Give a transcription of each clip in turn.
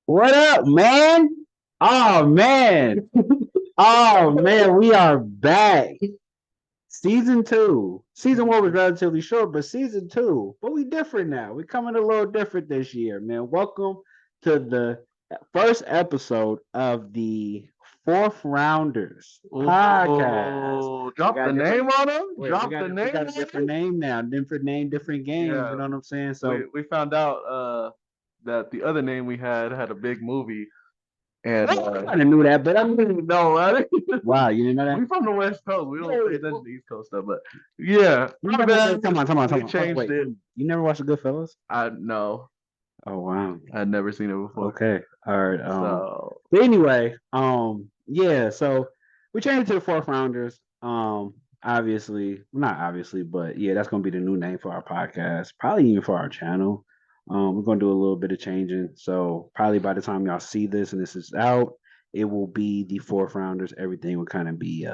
What up, man? Oh man. Oh man, we are back. Season 2. Season 1 was relatively short, but season 2. But we different now. We're coming a little different this year, man. Welcome to the first episode of the Fourth Rounders podcast. Oh, drop the name on them. Drop the name. We got a different name now. Different name, different game. Yeah. You know what I'm saying? So We found out that the other name we had a big movie, and I kind of knew that, but I mean, no, wow, you didn't know that? we from the West Coast. We don't pay attention to East Coast stuff, but yeah. Come on. We changed it. You never watched The Goodfellas? No. Oh wow, I'd never seen it before. Okay, all right. So, but anyway, yeah. So we changed it to the Fourth Rounders. Obviously, not obviously, but yeah, that's gonna be the new name for our podcast. Probably even for our channel. We're gonna do a little bit of changing. So probably by the time y'all see this and this is out, it will be the Fourth Rounders. Everything will kind of be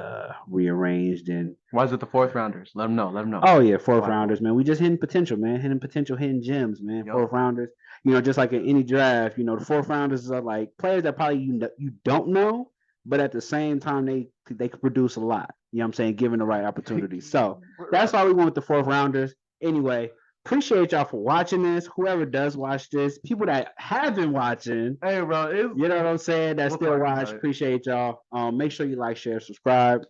rearranged and. why is it the Fourth Rounders? Let them know. Oh yeah, Fourth Rounders, man. We just hitting potential, man. Hitting potential, hitting gems, man. Yep. Fourth Rounders. You know, just like in any draft, you know, the Fourth Rounders are like players that probably you don't know, but at the same time they could produce a lot. You know what I'm saying? Given the right opportunity. So that's why we went with the Fourth Rounders. Anyway, appreciate y'all for watching this. Whoever does watch this, people that have been watching, Hey, bro, you know what I'm saying? That We'll still talk about watch. it. Appreciate y'all. Make sure you like, share, subscribe.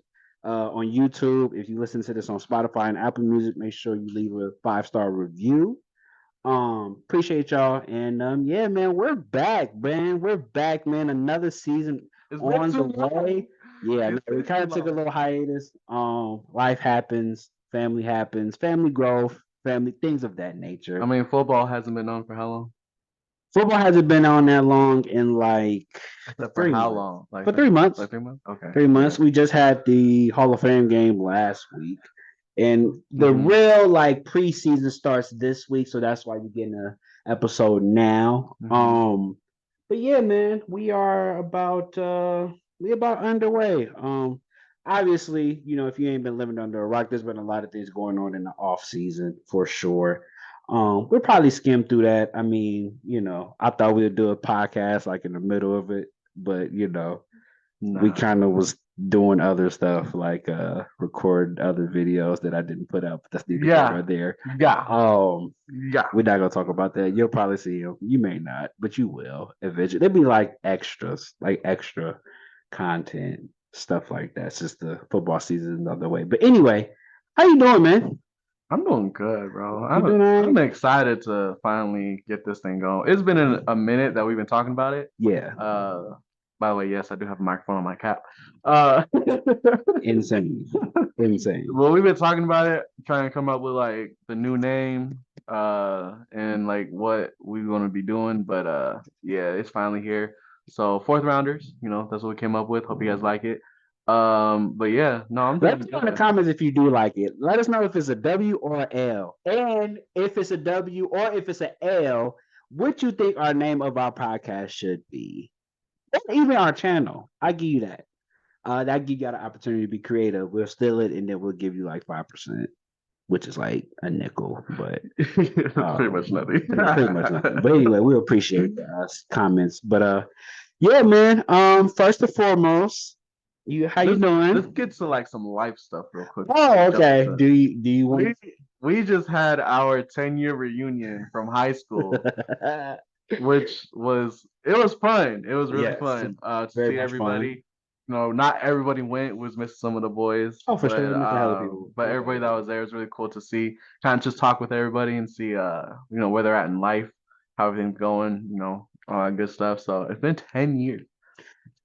On YouTube, if you listen to this on Spotify and Apple Music, make sure you leave a 5-star review. Appreciate y'all, and yeah, man, we're back, man. We're back, man. Another season It's on been the too long. way. Yeah, It's we been kind of too took a long. little hiatus. Life happens, family growth, family things of that nature. I mean, football hasn't been on for how long? Football hasn't been on that long in like Except 3 for how months. long? Like For 3 months. Like 3 months? Okay. 3 months. We just had the Hall of Fame game last week. And the Mhm. real like preseason starts this week, so that's why you're getting an episode now. Mhm. But yeah, man, we about underway. Obviously, you know, if you ain't been living under a rock, there's been a lot of things going on in the off season for sure. We'll probably skim through that. I mean, you know, I thought we'd do a podcast like in the middle of it, but you know, we kind of was doing other stuff like record other videos that I didn't put up. That's neither here nor there. Yeah. Yeah. We're not gonna talk about that. You'll probably see them. You may not, but you will eventually. They'll be like extras, like extra content, stuff like that. It's just the football season another way. But anyway, how you doing, man? I'm doing good, bro. You doing all right? I'm excited to finally get this thing going. It's been a minute that we've been talking about it. Yeah. By the way, yes, I do have a microphone on my cap. Insane. Well, we've been talking about it, trying to come up with like the new name, and like what we're gonna be doing. But yeah, it's finally here. So Fourth Rounders, you know, that's what we came up with. Hope you guys like it. But yeah, no, I'm Let us know in the comments if you do like it. Let us know if it's a W or an L. And if it's a W or if it's an L, what you think our name of our podcast should be. Or even our channel. I give you that. That give you an opportunity to be creative. We'll steal it and then we'll give you like 5%, which is like a nickel, but pretty much nothing. Pretty much nothing. But anyway, we appreciate the comments. But yeah, man. First and foremost, how you doing? Let's get to like some life stuff real quick. Oh, okay. Do you want? We just had our 10-year reunion from high school, which was fun. It was really fun to see everybody. Fun. You know, not everybody went. Was missing some of the boys. Oh, for sure. But everybody that was there was really cool to see. Kind of just talk with everybody and see, you know, where they're at in life, how everything's going. You know, all that good stuff. So it's been 10 years.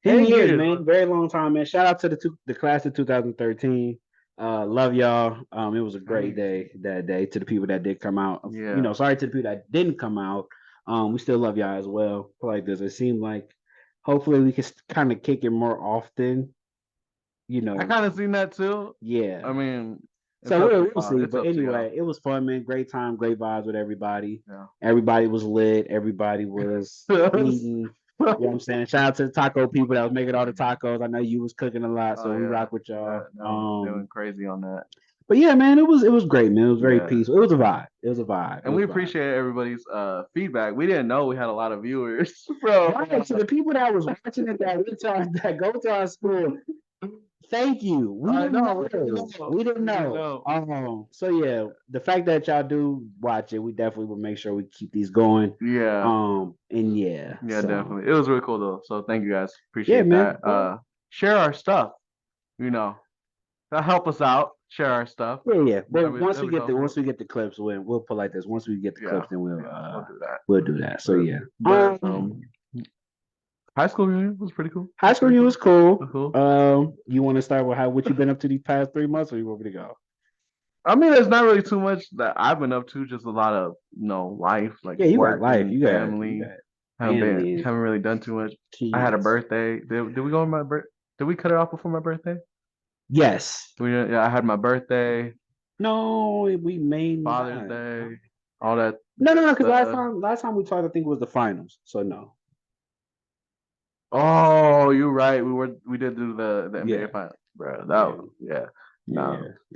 10 years, man. Very long time, man. Shout out to the class of 2013. Love y'all. It was a great day that day. To the people that did come out, Yeah. You know, sorry to the people that didn't come out. We still love y'all as well. Like this, it seemed like hopefully we can kind of kick it more often. You know, I kind of seen that too. Yeah. I mean, so we'll see. But anyway, it was fun, man. Great time, great vibes with everybody. Yeah. Everybody was lit. Everybody was eating. You know what I'm saying? Shout out to the taco people that was making all the tacos. I know you was cooking a lot, so we rock with y'all. Doing crazy on that. But yeah, man, it was great, man. It was very Yeah. peaceful. It was a vibe. It was a vibe. And we appreciate everybody's feedback. We didn't know we had a lot of viewers from Right. So the people that was watching it that go to our school, thank you. We I didn't know, know. we didn't know. We didn't We didn't know. know. So yeah, the fact that y'all do watch it, we definitely will make sure we keep these going. Yeah. And yeah. Yeah, So definitely. It was really cool though. So thank you guys. yeah, Appreciate man. that. Share our stuff, you know. That help us out. Share our stuff. Yeah. But That'd once we get the clips, we'll put like this. Once we get the yeah, clips, then we'll do that. we'll do that. So yeah. But high school reunion was pretty cool. High school reunion was cool. Cool. You want to start with what you been up to these past 3 months, or you want me to go? I mean, there's not really too much that I've been up to. Just a lot of life, like You work, got life. You got family. Haven't really done too much. Kids. I had a birthday. Did we go on my birthday? Did we cut it off before my birthday? Yes. Yeah, I had my birthday. No, we made Father's Day. All that. No. Because last time we talked, I think it was the finals. So no. Oh, you're right. We did do the NBA final, bro. No,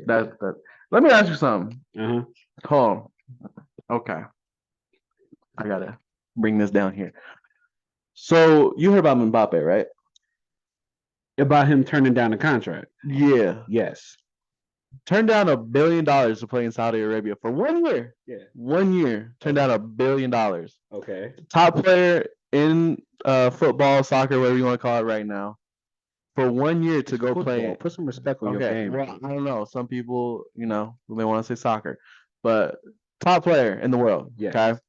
that. Let me ask you something. Hold on. Okay, I gotta bring this down here. So you heard about Mbappe, right? About him turning down the contract. Yeah. Yes. Turned down $1 billion to play in Saudi Arabia for 1 year. Yeah. 1 year. Turned down $1 billion. Okay. Top player in football, soccer, whatever you want to call it right now. For 1 year to go play. Put some respect on your game. Well, I don't know. Some people, they want to say soccer, but top player in the world. Yes. Okay.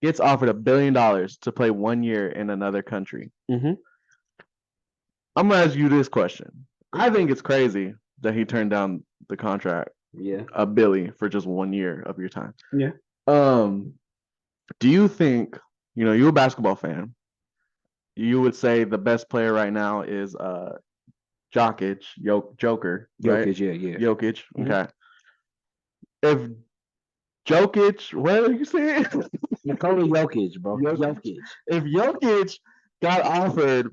Gets offered $1 billion to play 1 year in another country. Mm-hmm. I'm gonna ask you this question. I think it's crazy that he turned down the contract. Yeah. $1 billion for just 1 year of your time. Yeah. Do you think, you're a basketball fan, you would say the best player right now is Jokic, Joker, right? Jokic, yeah. Jokic, Mhm. okay. If Jokic, what are you saying? Nikola Jokic, bro. Jokic. If Jokic got offered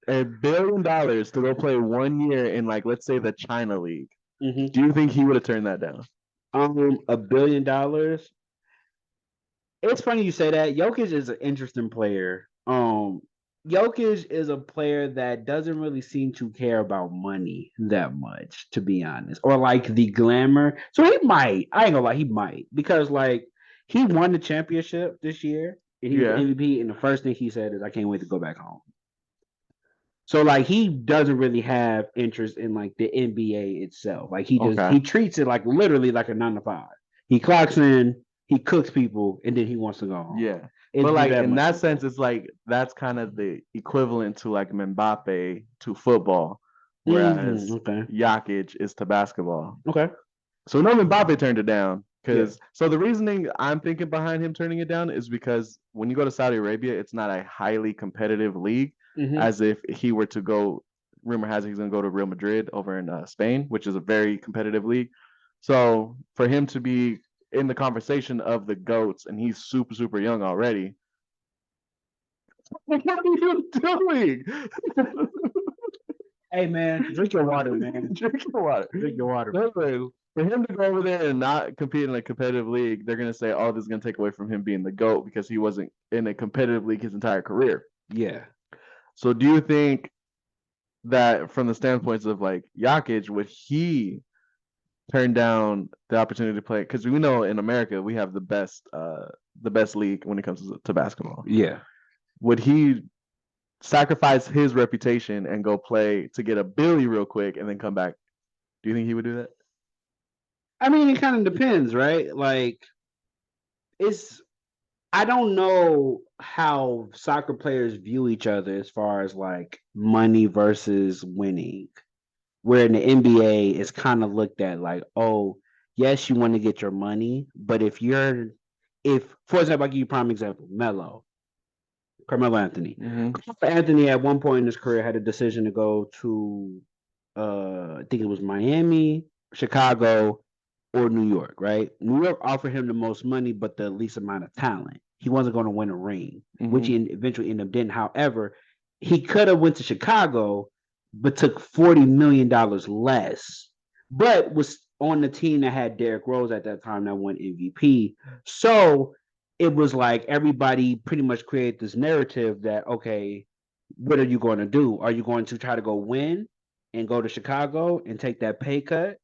$1 billion to go play 1 year in, let's say the China League, do you think he would have turned that down? $1 billion. It's funny you say that. Jokic is an interesting player. Jokic is a player that doesn't really seem to care about money that much, to be honest, or like the glamour. So he might. I ain't gonna lie, he might, because he won the championship this year, and he was MVP. And the first thing he said is, "I can't wait to go back home." So he doesn't really have interest in the NBA itself. He treats it literally like a 9 to 5. He clocks in, he cooks people, and then he wants to go home. Yeah. But in that sense, it's that's kind of the equivalent to Mbappe to football, whereas Jokic is to basketball. Okay. So no, Mbappe turned it down so the reasoning I'm thinking behind him turning it down is because when you go to Saudi Arabia, it's not a highly competitive league. As if he were to go, rumor has it he's going to go to Real Madrid over in Spain, which is a very competitive league. So for him to be in the conversation of the GOATs, and he's super, super young already, what are you doing? Hey, man, drink your water, man. Drink your water. Drink your water. For him to go over there and not compete in a competitive league, they're going to say, oh, this is going to take away from him being the GOAT because he wasn't in a competitive league his entire career. Yeah. So do you think that from the standpoints of Jokic, would he turn down the opportunity to play? Because we know in America we have the best league when it comes to basketball. Yeah. Would he sacrifice his reputation and go play to get a Billy real quick and then come back? Do you think he would do that? I mean, it kind of depends, right? I don't know how soccer players view each other as far as money versus winning. Where in the NBA, it's kind of looked at oh, yes, you want to get your money, but for example, I'll give you a prime example, Carmelo Anthony. Carmelo Anthony at one point in his career had a decision to go to, I think it was Miami, Chicago, or New York, right? New York offered him the most money, but the least amount of talent. He wasn't going to win a ring, which he eventually ended up doing. However, he could have went to Chicago, but took $40 million less, but was on the team that had Derrick Rose at that time that won MVP. So it was like everybody pretty much created this narrative that, okay, what are you going to do? Are you going to try to go win and go to Chicago and take that pay cut?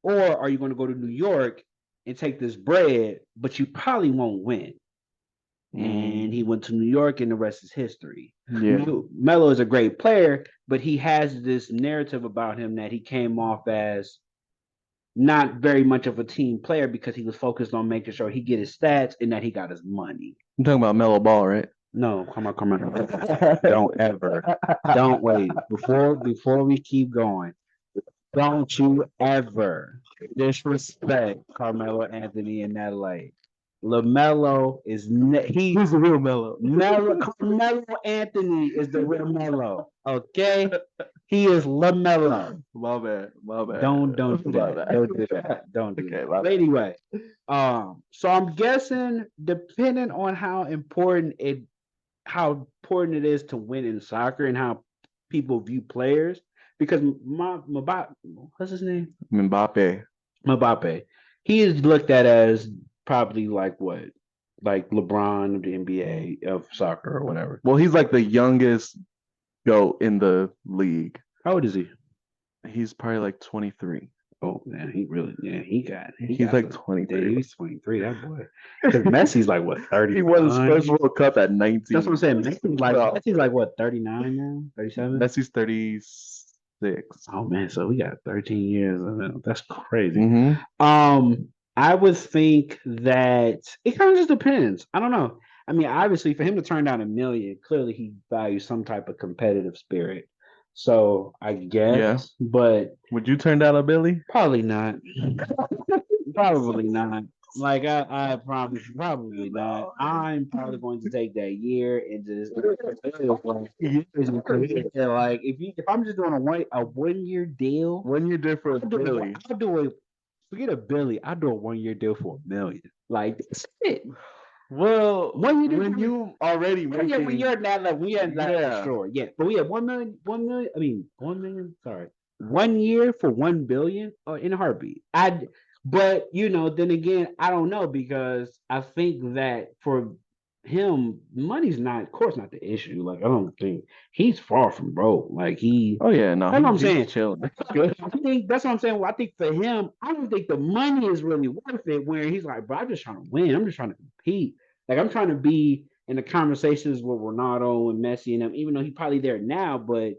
Or are you going to go to New York and take this bread, but you probably won't win? And he went to New York, and the rest is history. Yeah. Melo is a great player, but he has this narrative about him that he came off as not very much of a team player because he was focused on making sure he get his stats and that he got his money. I'm talking about Melo Ball, right? No, come on. Don't ever. Don't wait. Before we keep going, don't you ever disrespect Carmelo Anthony in that light. LaMelo is he's the real Melo. Carmelo Anthony is the real Melo. Okay, he is LaMelo. My bad. Don't do that. Don't do that. Don't do that. But anyway, so I'm guessing depending on how important it is to win in soccer and how people view players, because what's his name? Mbappe. He is looked at as probably like LeBron of the NBA of soccer or whatever. Well, he's like the youngest GOAT in the league. How old is he? He's probably like 23. Oh man, he's like 23. He's 23, that boy. Because Messi's like what, 30? He won his first World Cup at 19. That's what I'm saying. Messi's like what, 39 now? 37? Messi's 36. Oh man, so we got 13 years. That's crazy. Mm-hmm. I would think that it kind of just depends. I don't know. I mean, obviously, for him to turn down $1 million, clearly he values some type of competitive spirit. So I guess, but would you turn down a Billy? Probably not. Probably not. Like I promise, probably not. I'm probably going to take that year and just like if I'm just doing a 1 year deal, 1 year deal for a Billy. I'll do it. Forget a Billy. I'll do a 1 year deal for $1 million. Like that's it. Well, when you already making, when you're at that level, we at that for sure. Yeah, but we have 1 million. 1 million. I mean, 1 million. Sorry, 1 year for 1 billion in a heartbeat. But then again, I don't know because I think that for him, money's not, of course, not the issue. Like I don't think he's far from broke. Like he. Oh yeah, no. That's what I'm saying. Chilling. I think that's what I'm saying. Well, I think for him, I don't think the money is really worth it. Where he's like, bro, I'm just trying to win. I'm just trying to compete. Like I'm trying to be in the conversations with Ronaldo and Messi and them, even though he's probably there now, but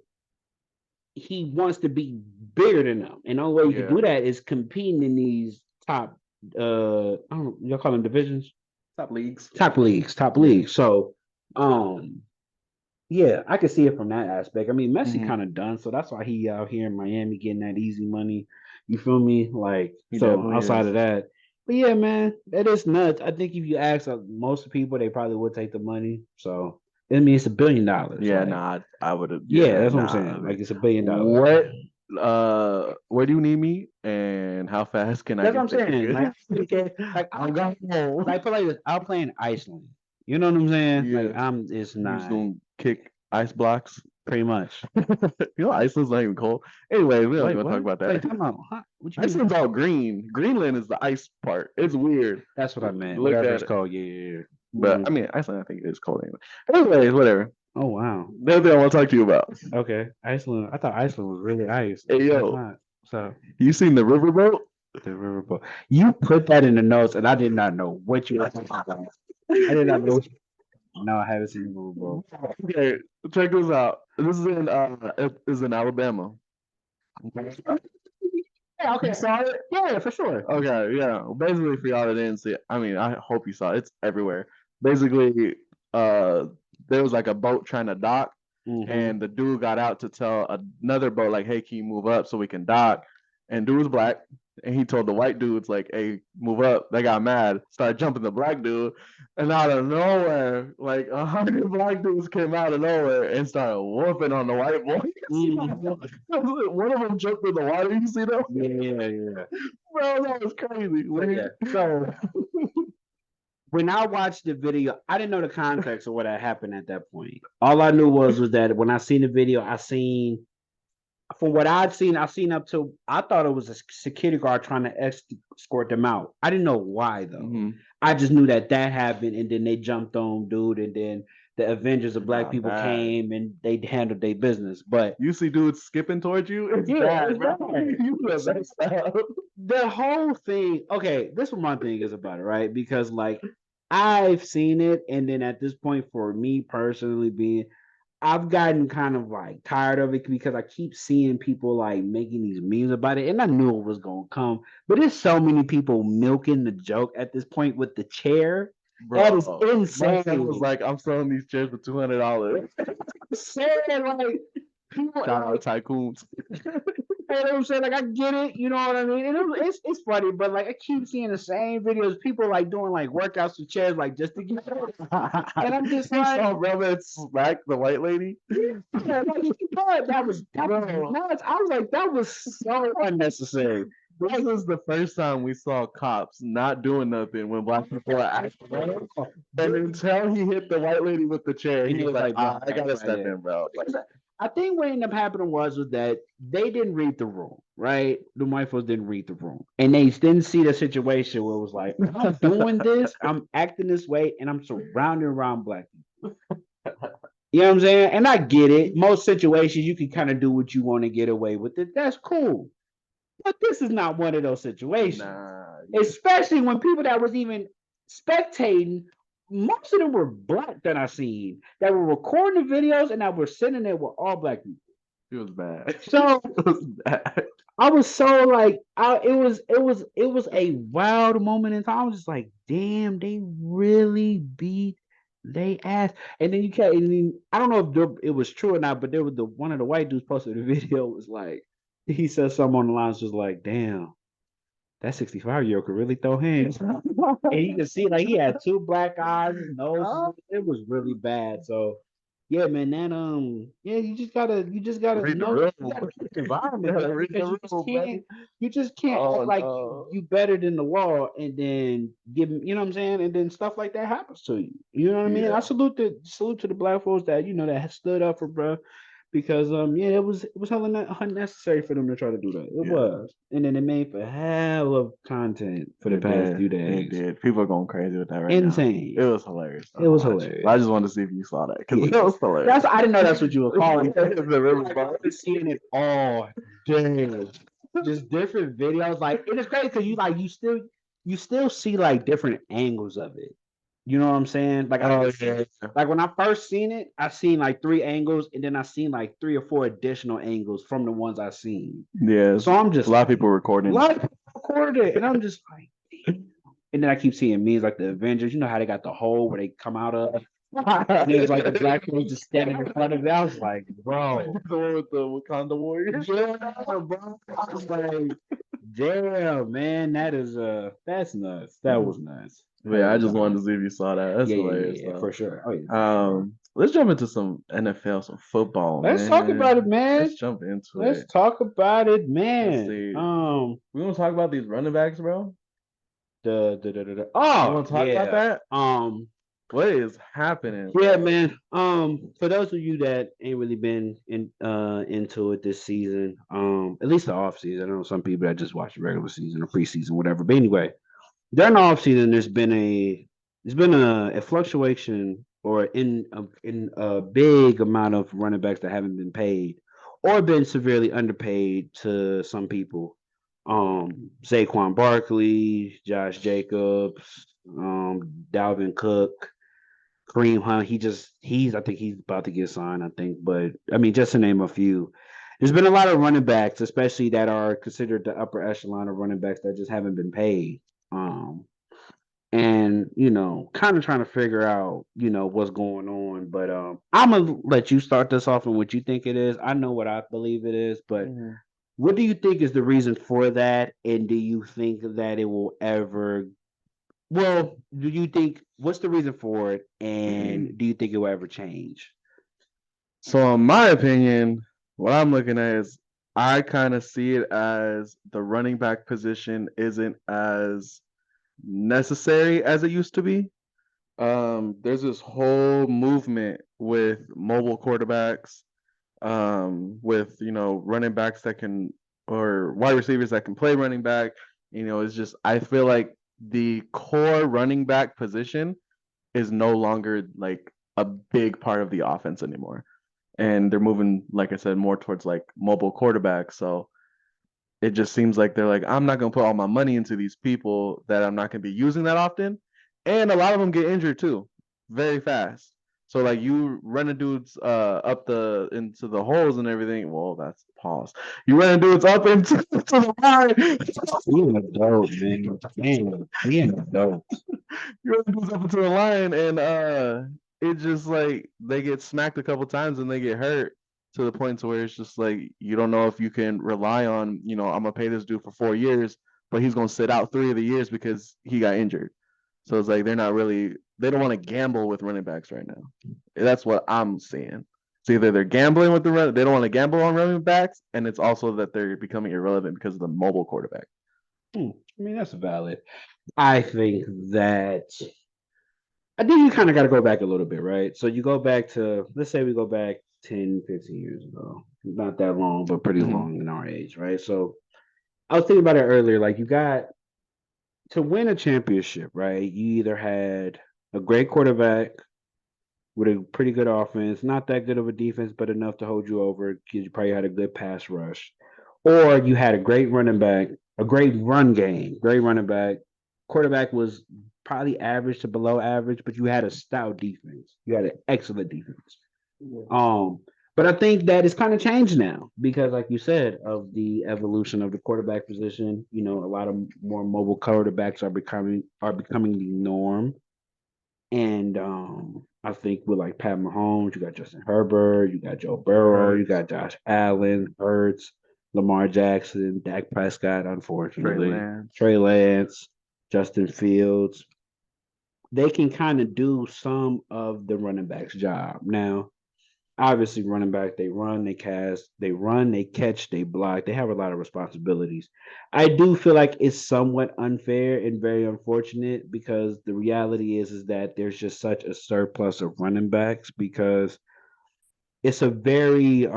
he wants to be bigger than them. And the only way you can do that is competing in these top y'all call them divisions? Top leagues. So yeah, I can see it from that aspect. I mean, Messi kind of done, so that's why he out here in Miami getting that easy money. You feel me? Like, so outside of that. But yeah, man, that is nuts. I think if you ask most people, they probably would take the money. So I mean, it's $1 billion. Yeah, like, I would have. Yeah, that's what I'm saying. Like, it's $1 billion. What? Where do you need me, and how fast can I? That's what I'm saying. Like I'll go home. Like, put like this. I'll play in Iceland. You know what I'm saying? Yeah. Like it's not. You're just gonna kick ice blocks. Pretty much. Iceland's not even cold. Anyway, we don't want to talk about that. Wait, come on. Huh? Iceland's all green. Greenland is the ice part. It's weird. That's what I meant. Look Whatever at it's called. Yeah. But I mean, Iceland, I think it is cold anyway. Anyways, whatever. Oh wow. That's what I want to talk to you about. Okay, Iceland. I thought Iceland was really ice. Hey yo, so you seen the riverboat? The riverboat. You put that in the notes, and I did not know what you were talking about. I did not know. No, I haven't seen the riverboat. Okay, check this out. This is in Alabama. Yeah, okay, saw it. Yeah, for sure. Okay, yeah. Basically, for y'all that didn't see it, I mean, I hope you saw it. It's everywhere. Basically, there was like a boat trying to dock, and the dude got out to tell another boat like, "Hey, can you move up so we can dock?" And dude was black, and he told the white dudes like, "Hey, move up." They got mad, started jumping the black dude, and out of nowhere, like 100 black dudes came out of nowhere and started whooping on the white boy. One of them jumped in the water. You see that? Yeah. Bro, that was crazy. So when I watched the video, I didn't know the context of what had happened at that point. All I knew was that when I seen the video, I seen from what I've seen up to I thought it was a security guard trying to escort them out. I didn't know why though. Mhm. I just knew that happened, and then they jumped on dude, and then the Avengers of Black Nah, people bad. came and they handled their business. But You see dudes skipping towards you, it's Yeah, bad, it's bro. bad. You know that's bad. the whole thing, okay, this is what my thing is about it, right? Because like I've seen it, and then at this point, for me personally, being I've gotten kind of like tired of it because I keep seeing people like making these memes about it, and I knew it was gonna come. But there's so many people milking the joke at this point with the chair. That is Bro, my son was insane. like, I'm selling these chairs for $200. Saying like people, Shout out tycoons. you know what I'm saying? Like I get it, you know what I mean? And it's funny, but like I keep seeing the same videos, people like doing like workouts with chairs, like just to get and I'm just You like, saw Velvet smack the white lady. yeah, like, you know, that was Bro. nuts. I was like, that was so unnecessary. This is the first time we saw cops not doing nothing when black people are acting up. And until he hit the white lady with the chair, he was like, "Bro, I gotta step right." in, bro. Like, I think what ended up happening was that they didn't read the room, right? The white folks didn't read the room, and they didn't see the situation where it was like, I'm doing this, I'm acting this way, and I'm surrounded around black people. You know what I'm saying? And I get it. Most situations, you can kind of do what you want to get away with it. That's cool. But this is not one of those situations. nah. Especially when people that was even spectating, most of them were black that I seen that were recording the videos and that were sitting there with all black people. It was bad. So It was bad. I was so like, it was a wild moment in time. I was just like, damn, they really beat they ass. And then and then, I don't know if it was true or not, but there was one of the white dudes posted a video was like, he said something on the lines was like, damn, that 65-year-old could really throw hands. And you can see like he had two black eyes, his nose. It was really bad. So yeah, man, yeah, you just gotta Read the know room. you gotta read the environment Yeah, read because the room, buddy. you just can't Oh, act like no. you better than the law and then you know what I'm saying, and then stuff like that happens to you. You know what I mean? Yeah. I salute to the black folks that that stood up for bro. Because yeah, it was hella unnecessary for them to try to do that. It Yeah. was, and then they made for hell of content for the It past did. few It days. did. People are going crazy with that right Insane. now. It was hilarious. It was Watching. hilarious. I just wanted to see if you saw that because Yeah. it was hilarious. I didn't know that's what you were calling it. The river Like, bar. I've been seeing it all day. Just different videos. Like it is crazy because you still see like different angles of it. You know what I'm saying? Like Oh, yeah. like when I first seen it, I seen like 3 angles, and then I seen like 3 or 4 additional angles from the ones I seen. Yeah. So I'm just a lot of people a recording. lot of people recorded it, and I'm just like, damn. And then I keep seeing memes like the Avengers. You know how they got the hole where they come out of. And there's like the black people just standing in front of it. I was like, bro. The one with the Wakanda Warriors. Yeah, bro. I was like, damn, man, that's nuts. That was nuts. But yeah, I just wanted to see if you saw that. That's Yeah, hilarious. yeah, though. for sure. Oh, yeah. Let's jump into some NFL, some football. Let's talk about it, man. Let's jump into Let's it. talk about it, Let's man. see. We want to talk about these running backs, bro. Oh, you want to talk about that? What is happening? Yeah, man. For those of you that ain't really been into it this season, at least the off season. I know some people that just watch the regular season or preseason, whatever. But anyway, during the off season, there's been a fluctuation or in a big amount of running backs that haven't been paid or been severely underpaid to some people. Saquon Barkley, Josh Jacobs, Dalvin Cook, Kareem Hunt. I think he's about to get signed, I think. But I mean, just to name a few. There's been a lot of running backs, especially that are considered the upper echelon of running backs that just haven't been paid. And kind of trying to figure out, what's going on. But I'm gonna let you start this off and what you think it is. I know what I believe it is, but what do you think is the reason for that? And do you think that it will ever? Well, what's the reason for it? And do you think it will ever change? So, in my opinion, what I'm looking at is I kind of see it as the running back position isn't as necessary as it used to be. There's this whole movement with mobile quarterbacks, with running backs that can or wide receivers that can play running back. It's just I feel like the core running back position is no longer like a big part of the offense anymore. And they're moving, like I said, more towards like mobile quarterbacks. So it just seems like they're like, I'm not gonna put all my money into these people that I'm not gonna be using that often. And a lot of them get injured too, very fast. So like you running dudes up the into the holes and everything. Well, that's pause. You running dudes up into to the line. Being an adult, man. Being an adult. You running dudes up into the line, and it just like they get smacked a couple times and they get hurt to the point to where it's just like you don't know if you can rely on, I'm gonna pay this dude for 4 years, but he's gonna sit out 3 of the years because he got injured. So it's like they don't want to gamble with running backs right now. That's what I'm seeing. It's either they're gambling with they don't want to gamble on running backs, and it's also that they're becoming irrelevant because of the mobile quarterback. I mean, that's valid. I think that I think you kind of got to go back a little bit, right? So you go back to, let's say we go back 10, 15 years ago. Not that long, but pretty Mm-hmm. long in our age, right? So I was thinking about it earlier. Like you got to win a championship, right? You either had a great quarterback with a pretty good offense, not that good of a defense, but enough to hold you over because you probably had a good pass rush, or you had a great running back, a great run game, great running back. Quarterback was probably average to below average, but you had a stout defense. You had an excellent defense. Um, but I think that it's kind of changed now because, like you said, of the evolution of the quarterback position. A lot of more mobile quarterbacks are becoming the norm. And I think with like Pat Mahomes, you got Justin Herbert, you got Joe Burrow, you got Josh Allen, Hurts, Lamar Jackson, Dak Prescott, Trey unfortunately, Lance. Trey Lance, Justin Fields. They can kind of do some of the running back's job. Now, obviously, running back, they run, they cast, they run, they catch, they block. They have a lot of responsibilities. I do feel like it's somewhat unfair and very unfortunate because the reality is that there's just such a surplus of running backs because it's a very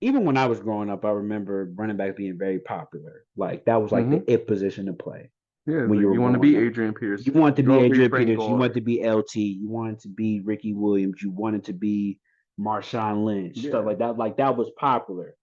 even when I was growing up, I remember running back being very popular. Like that was like the Mm-hmm. it position to play Yeah, it's when you like were you want to growing be up. Adrian You Peterson. wanted to You be don't be Adrian Frank Peters. You wanted Gore. to be LT. You wanted to be Ricky Williams. You wanted to be Marshawn Lynch. Stuff Yeah. like that. Like that was popular.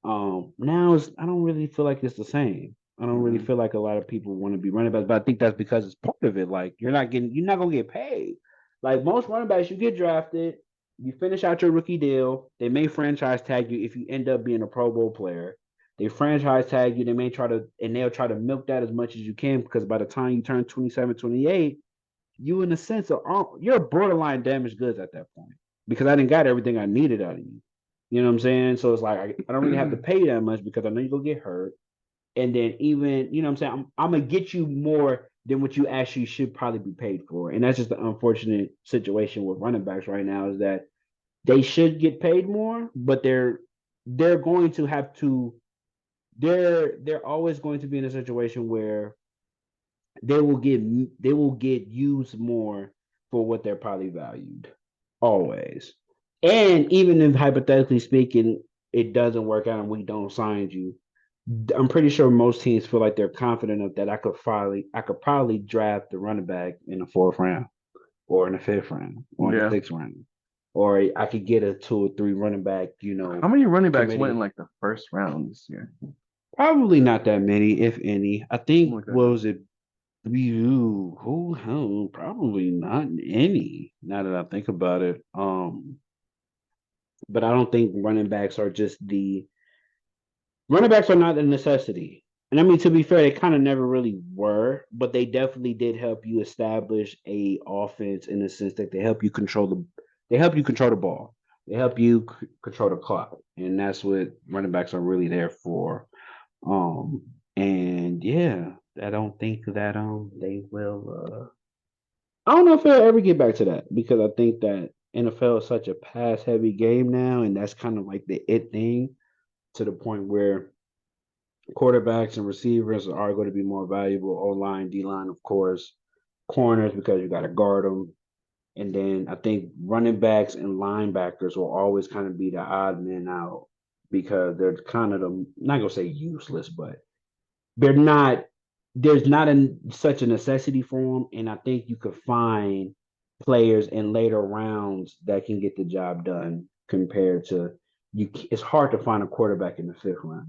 Now I don't really feel like it's the same. I don't really Mm-hmm. feel like a lot of people want to be running backs, but I think that's because it's part of it. Like you're not gonna get paid. Like most running backs, you get drafted, you finish out your rookie deal. They may franchise tag you if you end up being a Pro Bowl player. They franchise tag you. They'll try to milk that as much as you can because by the time you turn 27, 28, you in a sense you're borderline damaged goods at that point because I didn't got everything I needed out of you. You know what I'm saying? So it's like I don't really have to pay that much because I know you're gonna get hurt. And then even, what I'm saying, I'm gonna get you more than what you actually should probably be paid for. And that's just the unfortunate situation with running backs right now is that they should get paid more, but they're going to have to they're always going to be in a situation where they will get used more for what they're probably valued always. And even if hypothetically speaking, it doesn't work out and we don't sign you, I'm pretty sure most teams feel like they're confident of that. I could probably draft the running back in the fourth round, or in the fifth round, or in the Yeah. sixth round, or I could get a 2 or 3 running back. How many running backs went in Committee. like the first round this year? Probably not that many, if any. I think Something like what that. was it? Who hell? Probably not any. Now that I think about it, but I don't think running backs are not a necessity. And I mean, to be fair, they kind of never really were, but they definitely did help you establish a offense in the sense that they help you control the ball, they help you control the clock, and that's what running backs are really there for. And yeah, I don't think that they will. I don't know if they'll ever get back to that because I think that NFL is such a pass heavy game now, and that's kind of like the it thing to the point where quarterbacks and receivers are going to be more valuable. O line, D line, of course, corners because you got to guard them. And then I think running backs and linebackers will always kind of be the odd men out because they're kind of the not gonna say useless, but they're not. There's not such a necessity for them, and I think you could find players in later rounds that can get the job done compared to you. It's hard to find a quarterback in the fifth round.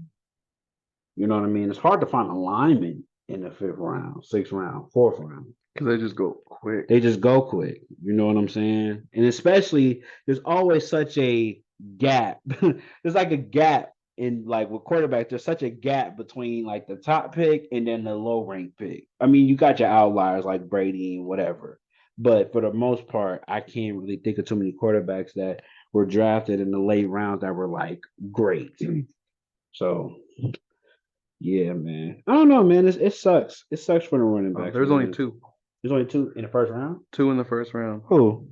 You know what I mean? It's hard to find a lineman in the fifth round, sixth round, fourth round. Because they just go quick. They just go quick. You know what I'm saying? And especially there's always such a gap. There's like a gap in like with quarterbacks. There's such a gap between like the top pick and then the low rank pick. I mean, you got your outliers like Brady and whatever, but for the most part, I can't really think of too many quarterbacks that were drafted in the late rounds that were like great. So yeah, man. I don't know, man. It sucks. It sucks for the running backs. There's only man. two. There's only two in the first round. Two in the first round. Who?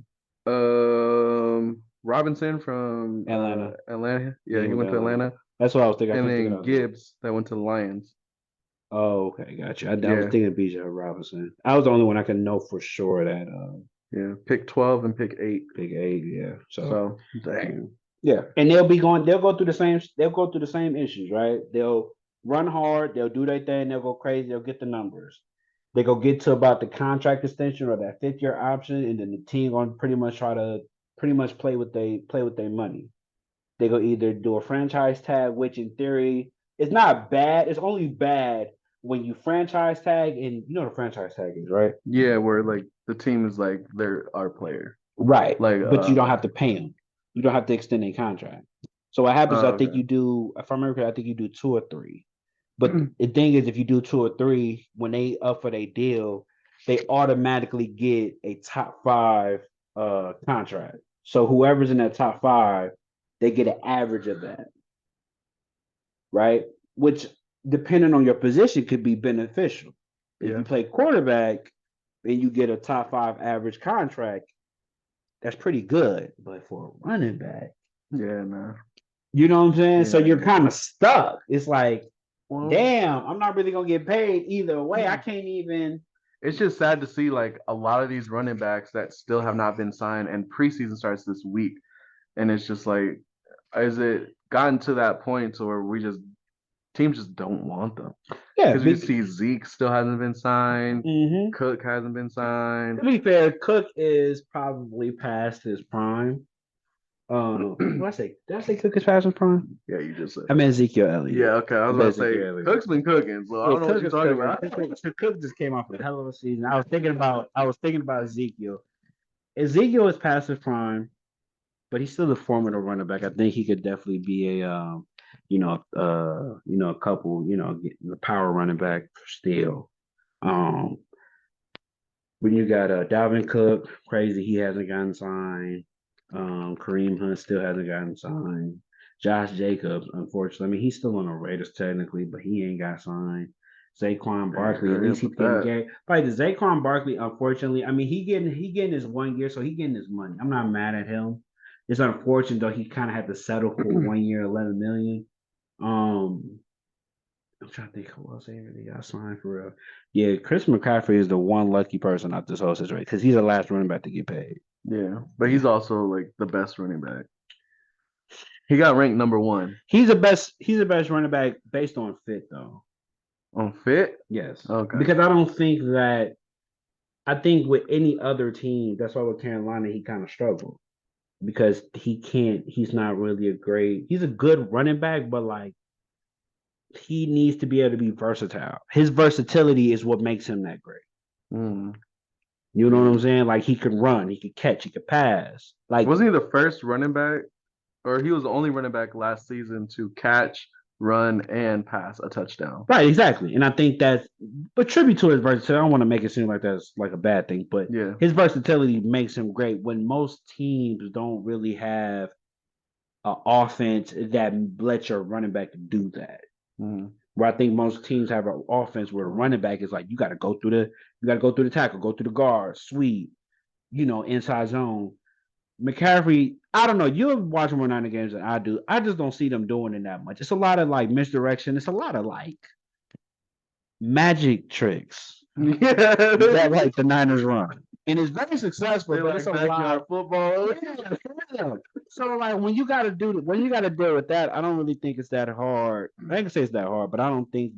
Robinson from Atlanta. Atlanta. Yeah, He he went went to to Atlanta. That's what I was thinking. I And couldn't think then of Gibbs that went to the Lions. Oh, okay, gotcha. I was Yeah. thinking Bijan Robinson. I was the only one I could know for sure that Yeah, pick 12 and pick 8. Big A, yeah. So dang. Yeah. And they'll go through the same issues, right? They'll run hard, they'll do their thing, they'll go crazy, they'll get the numbers. They go get to about the contract extension or that 5th year option, and then the team gonna pretty much try to play with their money. They go either do a franchise tag, which in theory is not bad. It's only bad when you franchise tag, and you know what a franchise tag is, right? Yeah, where like the team is like they're our player. Right. Like, but you don't have to pay them. You don't have to extend a contract. So what happens? I think okay. you do. If I remember, I think you do 2 or 3. But the thing is, if you do 2 or 3, when they up for their deal, they automatically get a top 5 contract. So whoever's in that top 5, they get an average of that, right? Which, depending on your position, could be beneficial. If Yeah. you play quarterback and you get a top 5 average contract, that's pretty good. But for a running back, Yeah, man. you know what I'm saying? So Yeah. you're kind of stuck. It's like, Well, damn, I'm not really gonna get paid either way. I can't even. it's just sad to see like a lot of these running backs that still have not been signed, and preseason starts this week, and it's just like, is it gotten to that point to where teams just don't want them? Yeah, Because you see Zeke still hasn't been signed, Mhm. Cook hasn't been signed. To be fair, Cook is probably past his prime. Did I say Cook is past his prime? Yeah, you just said. I meant Ezekiel Elliott. Yeah, okay. I was about to say Ezekiel Elliott. Cook's been cooking, so I don't know what you're talking about. Cook just came off a hell of a season. I was thinking about Ezekiel. Ezekiel is past his prime, but he's still a formidable running back. I think he could definitely be a a couple, the power running back still. When you got Dalvin Cook, crazy, he hasn't gotten signed. Kareem Hunt still hasn't gotten signed. Josh Jacobs, unfortunately, I mean he's still on the Raiders technically, but he ain't got signed. Saquon Barkley, at least he's getting the Saquon Barkley, unfortunately, I mean he getting his 1 year, so he getting his money. I'm not mad at him. It's unfortunate though he kind of had to settle for 1 year, 11 million. I'm trying to think who else they really got signed for real. Yeah, Chris McCaffrey is the one lucky person out this whole situation because he's the last running back to get paid. Yeah, but he's also like the best running back. He got ranked number 1. He's the best running back based on fit though. On fit? Yes. Okay. Because I think with any other team, that's why with Carolina he kind of struggled. Because he's not really he's a good running back, but like he needs to be able to be versatile. His versatility is what makes him that great. Mm. You know what I'm saying? Like he could run, he could catch, he could pass. Like wasn't he the first running back, or he was the only running back last season to catch, run, and pass a touchdown? Right, exactly. And I think that's but tribute to his versatility. I don't want to make it seem like that's like a bad thing, but yeah, his versatility makes him great when most teams don't really have an offense that lets your running back do that. Mm-hmm. Where I think most teams have an offense where the running back is like you got to go through the tackle, go through the guard, sweep, inside zone. McCaffrey, I don't know. You'll watch more Niner games than I do. I just don't see them doing it that much. It's a lot of like misdirection. It's a lot of like magic tricks that like the Niners run. and it's very successful, They but like it's a backyard lot. football. Yeah, for real. So like when you gotta deal with that, I don't really think it's that hard. I ain't gonna say it's that hard, but I don't think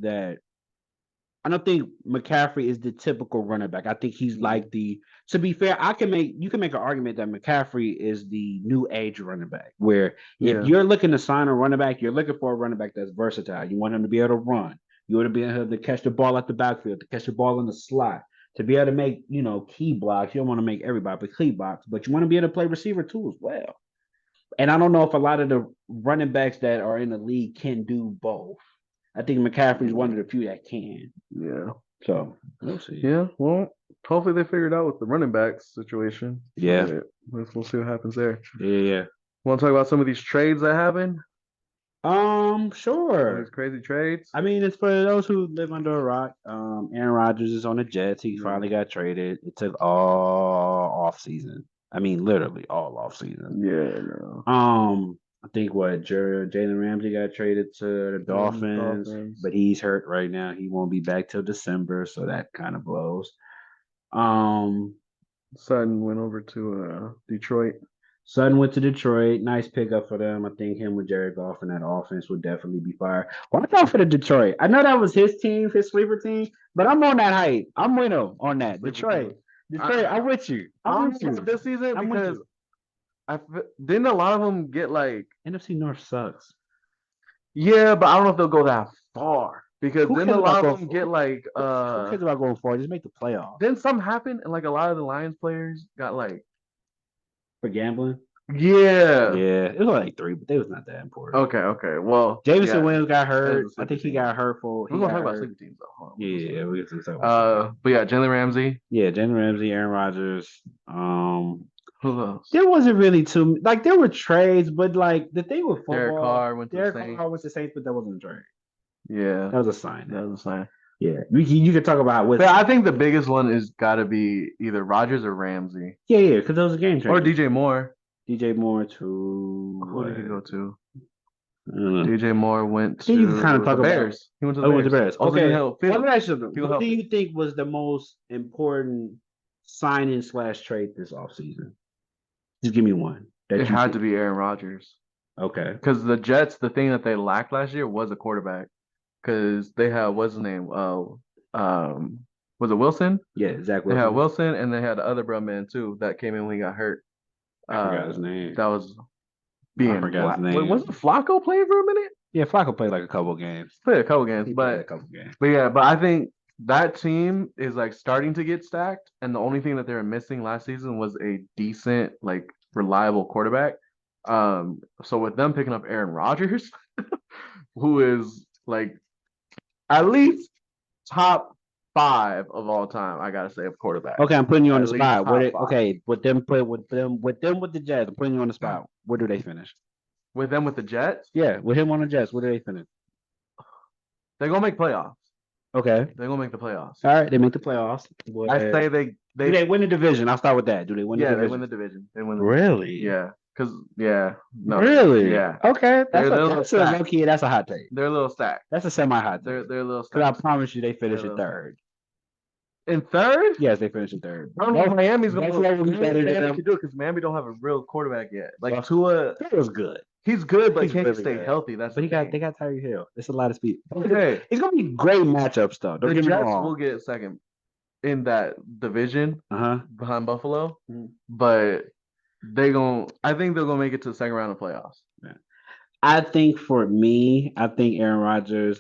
McCaffrey is the typical running back. I think he's like the. To be fair, you can make an argument that McCaffrey is the new age running back. Where if Yeah. you're looking to sign a running back, you're looking for a running back that's versatile. You want him to be able to run. You want to be able to catch the ball at the backfield, to catch the ball in the slot, to be able to make key blocks. You don't want to make everybody but key blocks, but you want to be able to play receiver too as well. And I don't know if a lot of the running backs that are in the league can do both. I think McCaffrey's one of the few that can. Yeah. So we'll see. Yeah. Well, hopefully they figure it out with the running backs situation. Yeah. We'll see what happens there. Yeah. Want to talk about some of these trades that happened? Sure. These crazy trades. I mean, it's for those who live under a rock. Aaron Rodgers is on the Jets. He finally got traded. It took all off season. I mean, literally all off season. Yeah. No. I think Jalen Ramsey got traded to the Dolphins, but he's hurt right now. He won't be back till December, so that kind of blows. Sutton went over to Detroit. Sutton went to Detroit. Nice pickup for them. I think him with Jared Goff and that offense would definitely be fire. Watch out for the Detroit. I know that was his team, his sleeper team, but I'm on that hype. I'm with him on that. Detroit. I'm with you. I'm with you this season because didn't a lot of them get like NFC North sucks. Yeah, but I don't know if they'll go that far because then a lot of them get like who cares about going far? Just make the playoffs. Then something happened and like a lot of the Lions players got like for gambling. Yeah. It was like 3, but they was not that important. Okay. Well, Jameson Williams got hurt. I think he got hurt for. We're gonna talk about sleeping teams though. Yeah, we can talk about. But yeah, Jalen Ramsey. Yeah, Jalen Ramsey, Aaron Rodgers. Who else? There wasn't really too like there were trades, but like the thing with football, Derek Carr went to the Saints, but that wasn't a trade. Yeah, that was a sign. Yeah, you could talk about but I think the biggest one is got to be either Rodgers or Ramsey. Yeah, because those are game trades. Or DJ Moore. DJ Moore to who did he go to? DJ Moore went to you kind of talk the Bears. He went to the Bears. Okay. What do you think was the most important signing / trade this offseason? Just give me one. It had to be Aaron Rodgers. Okay. Because the Jets, the thing that they lacked last year was a quarterback. Because they had what's his name? Was it Wilson? Yeah, exactly. They had Wilson, and they had the other bro man too that came in when he got hurt. I forgot his name. That was I forgot his name. Wait, wasn't Flacco playing for a minute? Yeah, Flacco played like a couple games. But I think that team is like starting to get stacked, and the only thing that they were missing last season was a decent, like reliable quarterback. So with them picking up Aaron Rodgers, who is like at least top 5 of all time, I gotta say, of quarterback. Okay, I'm putting you on the spot. With the Jets, I'm putting you on the spot. Where do they finish? With them with the Jets? Yeah, with him on the Jets, where do they finish? They're gonna make playoffs. Okay. They're gonna make the playoffs. All right, they make the playoffs. I say they do they win the division? I'll start with that. Do they win the division? Yeah, they win the division. Really? Yeah. No. Really? Yeah. Okay. That's a hot take. They're a little stacked. That's a semi-hot take. They're a little stacked. Because I promise you they finish in third. In third? Yes, they finish in third. I don't know if Miami's going to do it because Miami don't have a real quarterback yet. Like Tua was good. He's good, but he can't stay healthy. They got Tyreek Hill. It's a lot of speed. Okay. It's gonna be great matchups though. The Jets will get second in that division behind Buffalo. But I think they're gonna make it to the second round of playoffs. Yeah. I think for me, Aaron Rodgers,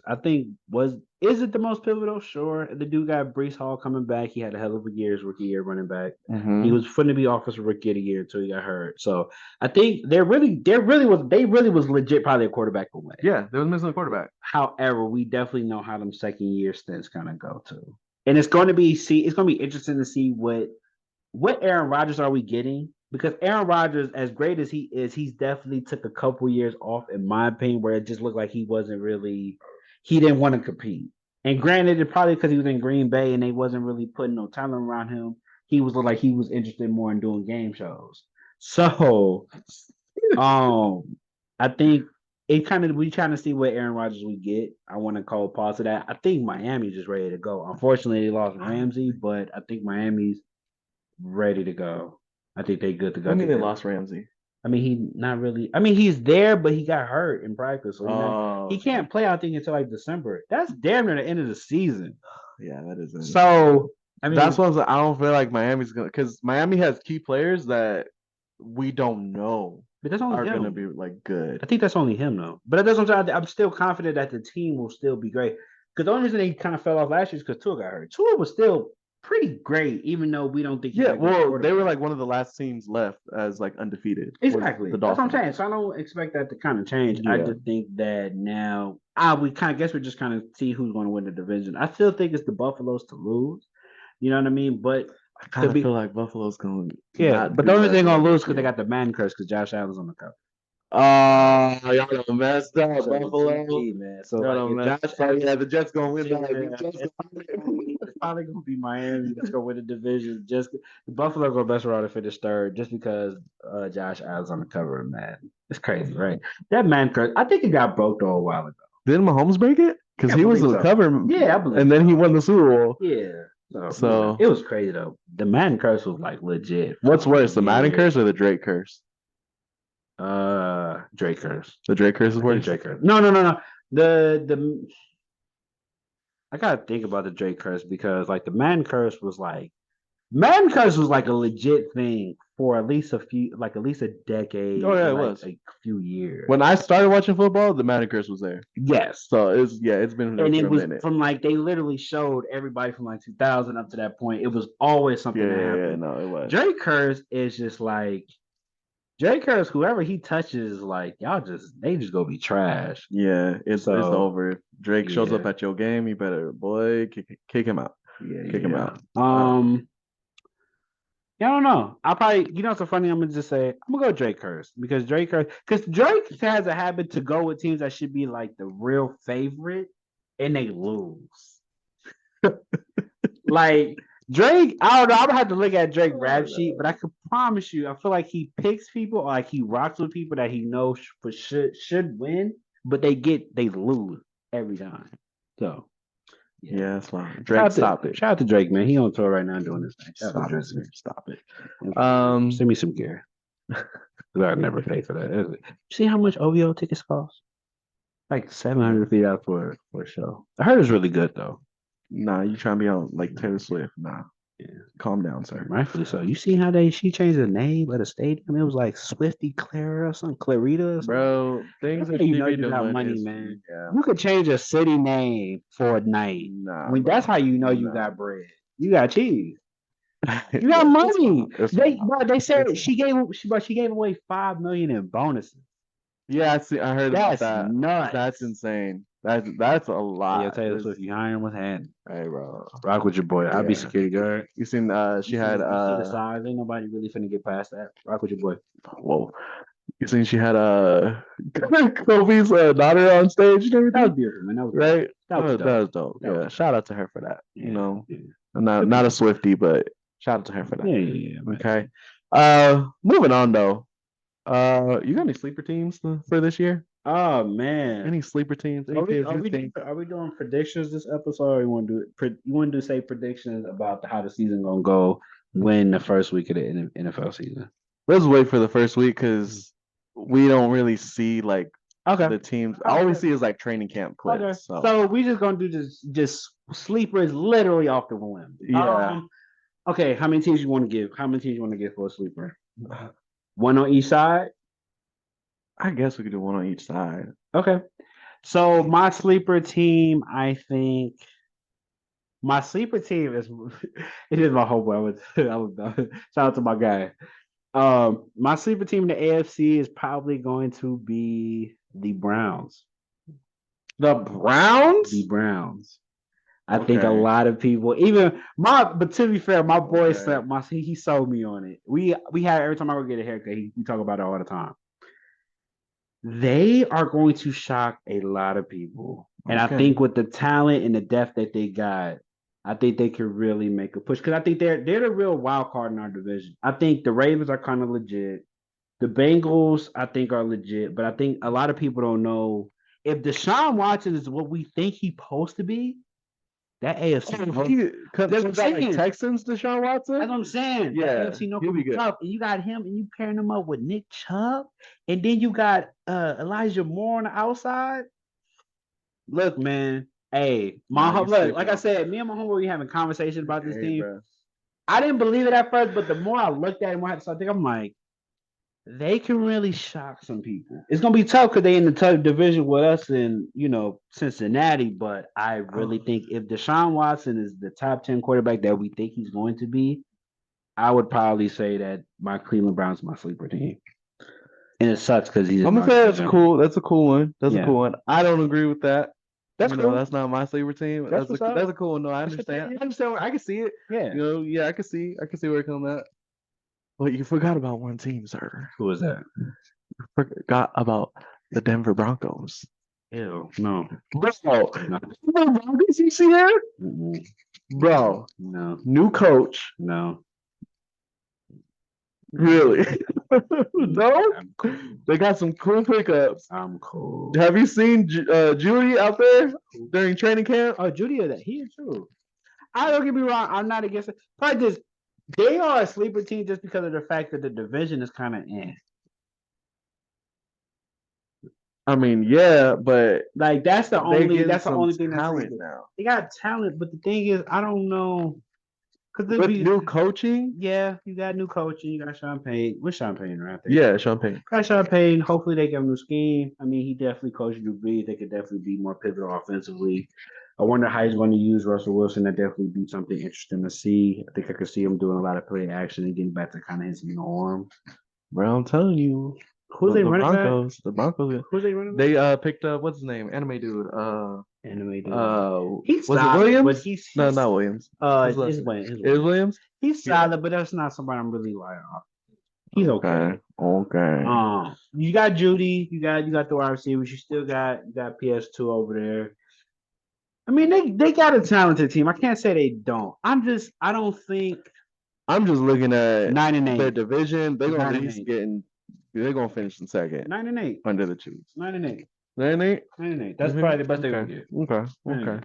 is it the most pivotal? Sure. The dude got Breece Hall coming back. He had a hell of a year, his rookie year running back. He was going to be offensive rookie of the year until he got hurt. So I think they really was legit probably a quarterback away. Yeah, they was missing a quarterback. However, we definitely know how them second year stints kind of go to. And it's going to be interesting to see what Aaron Rodgers are we getting? Because Aaron Rodgers, as great as he is, he's definitely took a couple years off, in my opinion, where it just looked like he didn't want to compete. And granted, it probably because he was in Green Bay and they wasn't really putting no talent around him. He was like he was interested more in doing game shows. So, I think we trying to see what Aaron Rodgers we get. I want to call a pause to that. I think Miami's just ready to go. Unfortunately, they lost Ramsey, but I think Miami's ready to go. I think they good to go. I mean, they lost Ramsey. I mean, he not really. I mean, he's there, but he got hurt in practice, so he Oh, can't play. I think until like December. That's damn near the end of the season. yeah, that is it. So I mean, That's what I don't feel like Miami's gonna, because Miami has key players that we don't know but that's only are gonna him. be like good. I think that's only him though. But that's what I'm still confident that the team will still be great. Because the only reason they kind of fell off last year is because Tua got hurt. Tua was still pretty great, even though we don't think he's Yeah, a good well, they quarterback. were like one of the last teams left as like undefeated. was Exactly. the That's what I'm Dolphins. saying. So I don't expect that to kind of change. I Yeah. just think that now we kind of guess we just kind of see who's going to win the division. I still think it's the Buffaloes to lose. You know what I mean? But I kind of be- feel like Buffalo's going. yeah, but the only thing gonna lose because they got the man curse because Josh Allen's on the cover. Oh, y'all done messed up, So Buffalo. GG, man. So Y'all like, done if messed Josh up. Oh, Allen, yeah, the Jets gonna win yeah, that. The Jets it's probably gonna be Miami that's gonna win the division. Just the Buffalo go best route to finish third, just because Josh Allen's on the cover of Madden. It's crazy, right? That man curse. I think it got broke though a while ago. Didn't Mahomes break it? Because Yeah, I he was believe the so. cover. Yeah, I believe and then so. he won the Super Bowl. Yeah. So- it was crazy though. The Madden curse was like legit. What's worse, the Madden Yeah. curse or the Drake curse? Drake curse. The Drake curse is I think worse. Drake curse. No. The I gotta think about the Drake curse because like the Madden curse was like a legit thing for at least a decade. Oh, yeah, it like, was. a few years. When I started watching football, the Madden curse was there. Yes. So it's been And there it for a was minute. from like they literally showed everybody from like 2000 up to that point. It was always something that happened. No, it was. Drake curse is just like Drake curse. Whoever he touches, like they just go be trash. Yeah, it's So- over. If Drake shows up yeah. at your game, you better kick him out. Kick him out. Yeah, I don't know. I'll probably, it's so funny. I'm gonna just say I'm gonna go Drake curse because Drake has a habit to go with teams that should be like the real favorite, and they lose. Like Drake, I don't know. I'm gonna have to look at Drake rap sheet, but I can promise you, I feel like he picks people, or like he rocks with people that he knows should win, but they lose every time. So. Yeah, that's fine. Drake, stop it. Shout out to Drake, man. He on tour right now doing this thing. Stop it. Send me some gear. I'd never pay for that. You see how much OVO tickets cost? Like $700 for a show. I heard it's really good though. Nah, you trying to be on like Taylor Swift? Nah. Yeah. Calm down, sir. Rightfully so. You see how she changed the name of the stadium? It was like Swifty Clara or something, Clarita or something. Bro, things That's are how you know cheap you got when money, it's- man. Yeah. You could change a city name for a night. Nah. When bro. that's how you know you Nah. got bread. You got cheese. You It's got money. fine. It's fine. They said It's she gave away $5 million in bonuses. Yeah, I heard about That's that. nuts. That's insane. That's a lot. Yeah, Taylor Swift, you hiring with hand. Hey, bro. Rock with your boy. I'll be Yeah. security guard. You seen? She had. You see the size. Ain't nobody really finna get past that. Rock with your boy. Whoa. You seen? She had Kobe's daughter on stage and everything. That was beautiful, man. That was Right. That was That was dope. That Yeah. was Shout out to her for that. Yeah, You know, yeah. I'm not a Swiftie, but shout out to her for that. Yeah, man. Okay. Moving on though. You got any sleeper teams for this year? Oh man. Any sleeper teams? Any Are we, favorite teams? are we doing predictions this episode? Or you want to say predictions about how the season gonna go when the first week of the NFL season? Let's wait for the first week because we don't really see like Okay. the teams. All we Okay. see is like training camp clips. Okay. So, So we just gonna do just sleepers literally off the whim. Yeah. Okay. How many teams you want to give? How many teams you want to give for a sleeper? One on each side. I guess we could do one on each side. Okay. So my sleeper team, I think my sleeper team is it is my homeboy. Shout out to my guy. My sleeper team in the AFC is probably going to be the Browns. The Browns? The Browns. I think a Okay. lot of people, but to be fair, my boy he sold me on it. We had every time I would get a haircut, we talk about it all the time. They are going to shock a lot of people. And I Okay. think with the talent and the depth that they got, I think they could really make a push. Because I think they're the real wild card in our division. I think the Ravens are kind of legit. The Bengals, I think, are legit. But I think a lot of people don't know if Deshaun Watson is what we think he's supposed to be. That AFC. Because That's they what got I'm like saying. Texans, Deshaun Watson. That's what I'm saying. Yeah, The AFC North he'll will be be good. tough, and you got him, and you pairing him up with Nick Chubb, and then you got Elijah Moore on the outside. Look, man. Hey, Nah, you look, like I sick, said, me and my homeboy we having conversations about this Hey, team. bro. I didn't believe it at first, but the more I looked at it, more I started thinking, I'm like, they can really shock some people. It's gonna be tough because they in the tough division with us in Cincinnati. But I really think if Deshaun Watson is the top 10 quarterback that we think he's going to be, I would probably say that my Cleveland Browns is my sleeper team. And it sucks because he's. I'm gonna say that's cool. That's a cool one. That's a Yeah. cool one. I don't agree with that. That's You know, cool. that's not my sleeper team. That's what's up. That's a cool one. No, I That's your understand. thing. I understand. I can see it. Yeah. You know, yeah, I can see where it comes at. But you forgot about one team, sir. Who is that? You forgot about the Denver Broncos. Ew. No. Bro, No. the Broncos you see there? Mm-mm. Bro, No. new coach. No. Really? No? I'm cool. They got some cool pickups. I'm cool. Have you seen Judy out there during training camp? Oh, Judy, that he too. I don't get me wrong. I'm not against it. Probably just they are a sleeper team just because of the fact that the division is kind of in. I mean, yeah, but Like that's the only getting that's the some only thing that's talent sleeper. now. They got talent, but the thing is, I don't know because With new coaching? yeah, you got new coaching. You got Sean Payton. What's Sean Payton right there? Yeah, Sean Payton. Got Sean Payton. Hopefully they give him a new scheme. I mean, he definitely coached Drew Brees. They could definitely be more pivotal offensively. I wonder how he's going to use Russell Wilson. That definitely be something interesting to see. I think I could see him doing a lot of play action and getting back to kind of his norm. Bro, I'm telling you. Who's they running Broncos. back? The Broncos. Who's they running back? They picked up what's his name? Anime dude. Anyway, dude. Was it Williams? But he's No, not Williams. it's Williams. Williams. It was Williams? He's solid, but that's not somebody I'm really like. He's okay. Okay. You got Judy. You got the wide receivers. You still got PS2 over there. I mean, they got a talented team. I can't say they don't. I don't think I'm just looking at 9-8. their division. They're gonna 9-8. they're gonna finish in second. 9-8. Under the Chiefs. 9-8. 9-8? 9-8. That's probably the best they can get. Okay. Okay.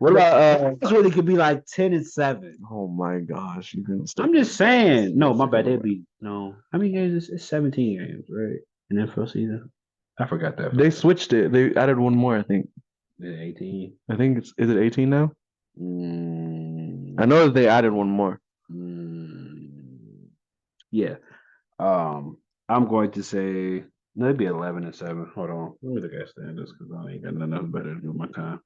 What about That's really could be like 10-7. Oh my gosh, you're gonna start. I'm just saying. No, my bad. They'd be no. How many games? It's 17 games, right? In NFL season. I forgot that. They switched it. They added one more, I think. 18. I think is it 18 now? Mm, I know that they added one more. yeah. I'm going to say no, it'd be 11-7. Hold on. Let me look at standards because I ain't got nothing better to do with my time.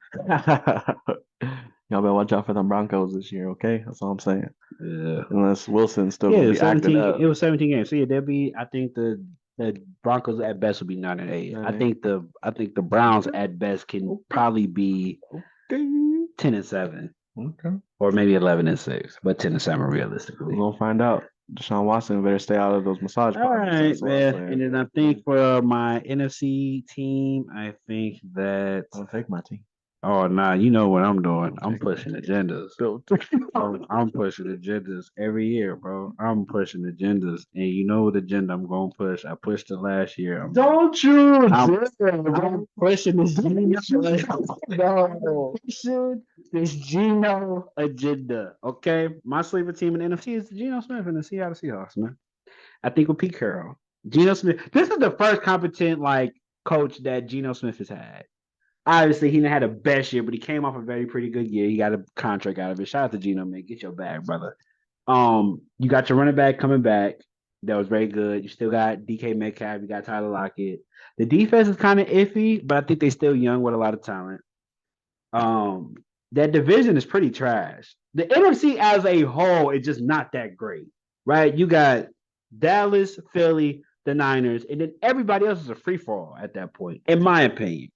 Y'all better watch out for them Broncos this year, okay? That's all I'm saying. Yeah. Unless Wilson's still gonna be 17. acting up. It was 17 games. So yeah, there'll be. I think the Broncos at best will be 9-8. I think the Browns at best can probably be 10-7. Okay. Or maybe 11-6, but 10-7 realistically. We're gonna find out. Deshaun Watson better stay out of those massage All parties. right, man. And then I think for my NFC team, I think that I'll take my team. Oh nah, you know what I'm doing. I'm pushing agendas. I'm pushing agendas every year, bro. I'm pushing agendas. And you know what agenda I'm gonna push? I pushed it last year. Don't you? I'm pushing this this Geno agenda. Okay. My sleeper team in the NFC is Geno Smith and the Seattle Seahawks, man. I think with Pete Carroll. Geno Smith. This is the first competent coach that Geno Smith has had. Obviously, he didn't have the best year, but he came off a very pretty good year. He got a contract out of it. Shout out to Geno, man. Get your bag, brother. You got your running back coming back. That was very good. You still got DK Metcalf. You got Tyler Lockett. The defense is kind of iffy, but I think they're still young with a lot of talent. That division is pretty trash. The NFC as a whole is just not that great, right? You got Dallas, Philly, the Niners, and then everybody else is a free fall at that point, in my opinion.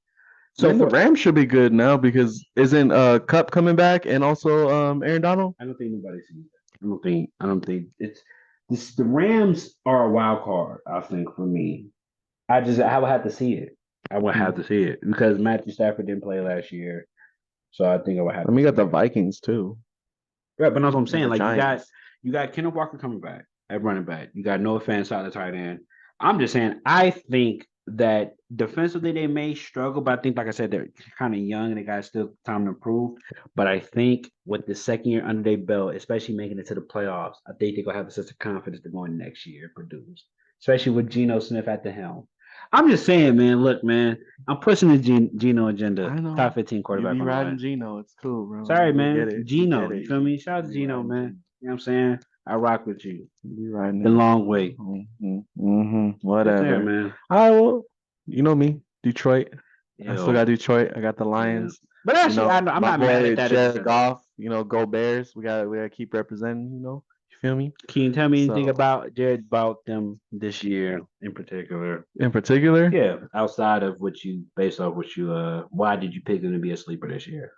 So the Rams should be good now because isn't Cup coming back and also Aaron Donald? I don't think nobody sees that. I don't think it's this. The Rams are a wild card. I think for me, I would have to see it. I would have to see it because Matthew Stafford didn't play last year, so I think I would have. I mean, you got the Vikings too. Right, but that's what I'm saying. Like you got Kenneth Walker coming back at running back. You got Noah Fant at the tight end. I'm just saying. I think that defensively they may struggle, but I think, like I said, they're kind of young and they got still time to improve. But I think with the second year under their belt, especially making it to the playoffs, I think they're gonna have a sense of confidence to go in next year and produce, especially with Geno Smith at the helm. I'm just saying, man. Look, man, I'm pushing the Geno agenda. I know. Top 15 You quarterback be on the riding way. Geno. It's cool, bro. Sorry, We man. get it. Geno, We you get feel it. me? Shout out to We Geno, riding man. Geno. You know what I'm saying? I rock with you. We riding Been a it. long wait. Just Whatever. there, man. All right, well, you know me, Detroit. I still Ew. got Detroit. I got the Yeah. Lions. But You actually, know, I'm my not mad boy at that. Jared Goff. You know, go Bears. We gotta keep representing. You know, you feel me? Can you tell me anything So, about Jared, about them this year in particular? in particular, Yeah, outside of what you, based off what you, why did you pick them to be a sleeper this year?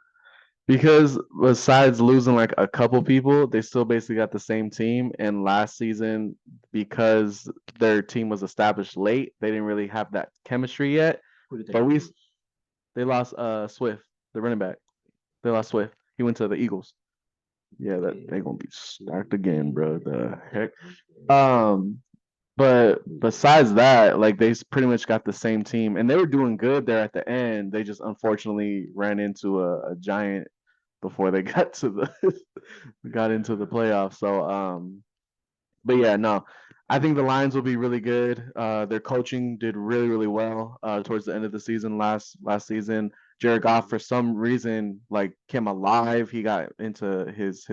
because besides losing like a couple people, they still basically got the same team. And last season, because their team was established late, they didn't really have that chemistry yet. Who did they But lose? they lost Swift, the running back. They lost Swift. He went to the Eagles. Yeah, they're gonna be stacked again, bro. The heck. But besides that, like pretty much got the same team, and they were doing good there at the end. They just unfortunately ran into a giant before they got to got into the playoffs. So but yeah, no, I think the Lions will be really good. Their coaching did really, really well towards the end of the season last season. Jared Goff, for some reason, like came alive. He got into his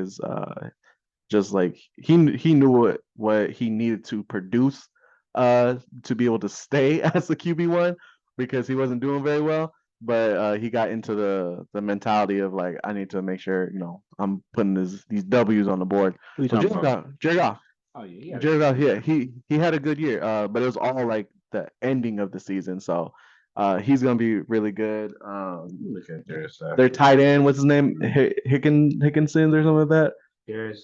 just like he knew what he needed to produce to be able to stay as the QB1 because he wasn't doing very well. But he got into the mentality of like I need to make sure I'm putting these W's on the board. Who you So talking about? Jared Goff. Oh yeah, Jared Goff, yeah, he had a good year. But it was all like the ending of the season. So he's gonna be really good. Look at Jared stuff. Their tight end, what's his name? Hickenson or something like that. Jared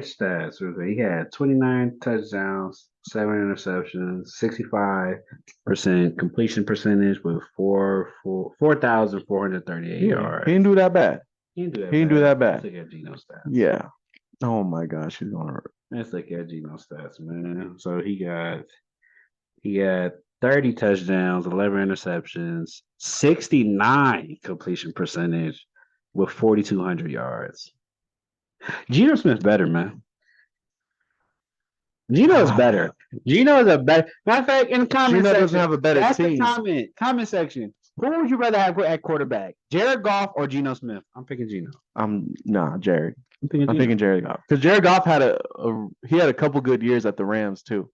stats. He had 29 touchdowns, 7 interceptions, 65% completion percentage with 4,438 yards. He didn't do that bad. He didn't do that bad. Let's look at Geno stats. Yeah. Oh my gosh, he's gonna hurt. Let's look at Geno stats, man. So he had 30 touchdowns, 11 interceptions, 69 completion percentage with 4,200 yards. Geno Smith's better, man. Geno's better. Geno is a better. Matter of fact, in the comment Geno section, doesn't have a better that's team. the comment section. Who would you rather have at quarterback, Jared Goff or Geno Smith? I'm picking Geno. Jared. I'm picking Jared Goff because Jared Goff had a couple good years at the Rams too.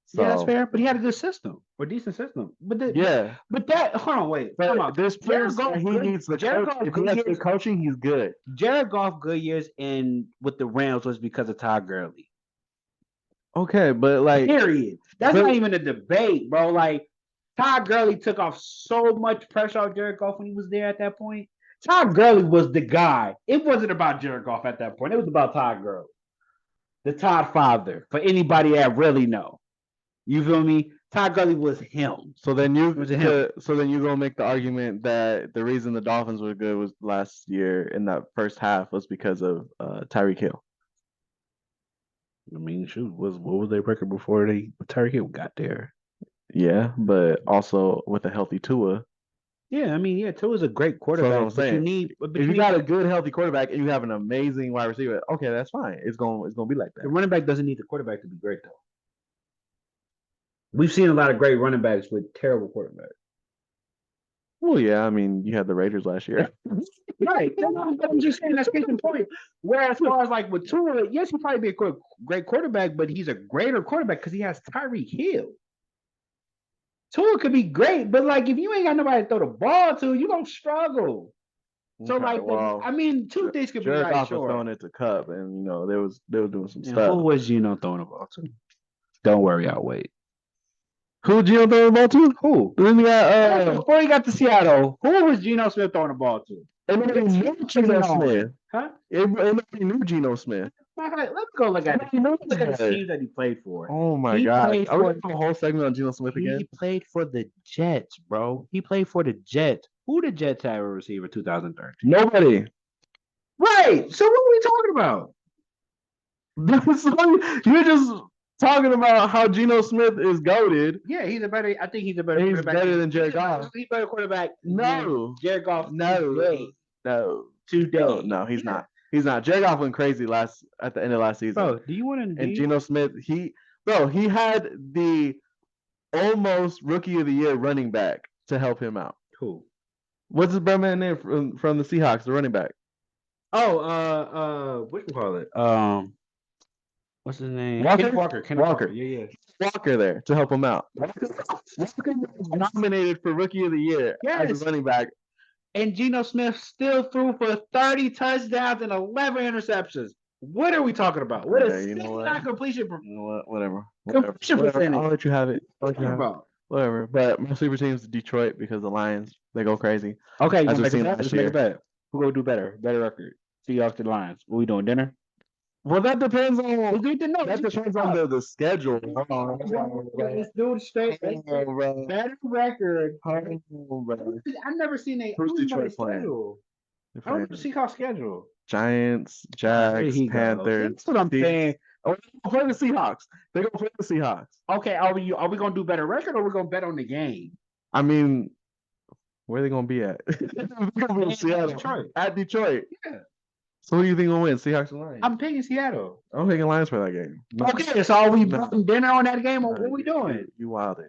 So, yeah, that's fair, but he had a good system or decent system. But hold on, wait. But come on. there's players that he needs the Jared coach. Goff If he has good coaching, he's good. Jared Goff good years with the Rams was because of Todd Gurley. Okay, but like period. That's not even a debate, bro. Like Todd Gurley took off so much pressure off Jared Goff when he was there at that point. Todd Gurley was the guy. It wasn't about Jared Goff at that point. It was about Todd Gurley, the Todd father. For anybody that really know, you feel me? Todd Gurley was him. So then you're gonna make the argument that the reason the Dolphins were good was last year in that first half was because of Tyreek Hill. I mean, shoot, what was their record before Tyreek Hill got there? Yeah, but also with a healthy Tua. Yeah, I mean, yeah, Tua's a great quarterback. So what I'm saying. If you got a good, healthy quarterback and you have an amazing wide receiver, okay, that's fine. It's gonna be like that. The running back doesn't need the quarterback to be great, though. We've seen a lot of great running backs with terrible quarterbacks. Well, yeah, I mean, you had the Raiders last year. Right. I'm just saying that's case in point. Whereas, as far as like with Tua, yes, he'll probably be a great quarterback, but he's a greater quarterback because he has Tyreek Hill. Tua could be great, but like if you ain't got nobody to throw the ball to, you gonna struggle. So okay, two things could be right. Jared Goff was throwing it to Cup, and they was doing some stuff. Who was Geno throwing the ball to? Don't worry, I'll wait. Who Geno throwing the ball to? Who? Then we got before he got to Seattle, who was Geno Smith throwing the ball to? Everybody knew Geno Smith. Huh? Everybody knew Geno Smith. Let's go look at the teams that he played for. Oh my God! Are we doing a whole segment on Geno Smith again? He played for the Jets, bro. He played for the Jets. Who the Jets have a receiver 2013? Nobody. Right. So what are we talking about? You're just talking about how Geno Smith is goated. Yeah, he's a better. I think he's a better. He's quarterback better than Jared Goff. He's a better quarterback. No. than Jared Goff. No. Today. No. Today. No, he's Yeah. not. He's not. Jared Goff went crazy at the end of last season. Bro, do you want to? And Geno Smith, he had the almost rookie of the year running back to help him out. Who? What's his brother name from the Seahawks, the running back? Oh, what you call it? What's his name? Walker? Kenneth Walker. Kenneth Walker. Yeah. Walker there to help him out. Walker was nominated for rookie of the year as Yes. a running back. And Geno Smith still threw for 30 touchdowns and 11 interceptions. What are we talking about? What Yeah, is you know what? not completion? You know what? Whatever. Completion percentage. I'll let you have it. What are you talking about? Whatever. But my sleeper team is Detroit because the Lions, they go crazy. Okay, As you we've make seen a bet. last Let's make year. a bet. Who gonna do better? Better record. Seahawks and Lions. What we doing? Dinner? Well, that depends on Let's do it. No, that depends on the schedule. Hold on. Let's do it straight. Bro. Better record. Bro. I've never seen a Who's Detroit playing? schedule. I don't know the Seahawks schedule. Giants, There Jags, he goes. Panthers. That's what I'm saying. Oh, they're gonna play the Seahawks. They're gonna play the Seahawks. Okay, are we gonna do better record or we gonna bet on the game? I mean, where are they gonna be at? They're gonna be in Seattle. Detroit. At Detroit. Yeah. So who do you think will win? Seahawks or Lions? I'm picking Seattle. I'm picking Lions for that game. No. Okay, so are we No. betting dinner on that game or what we doing? You wilded.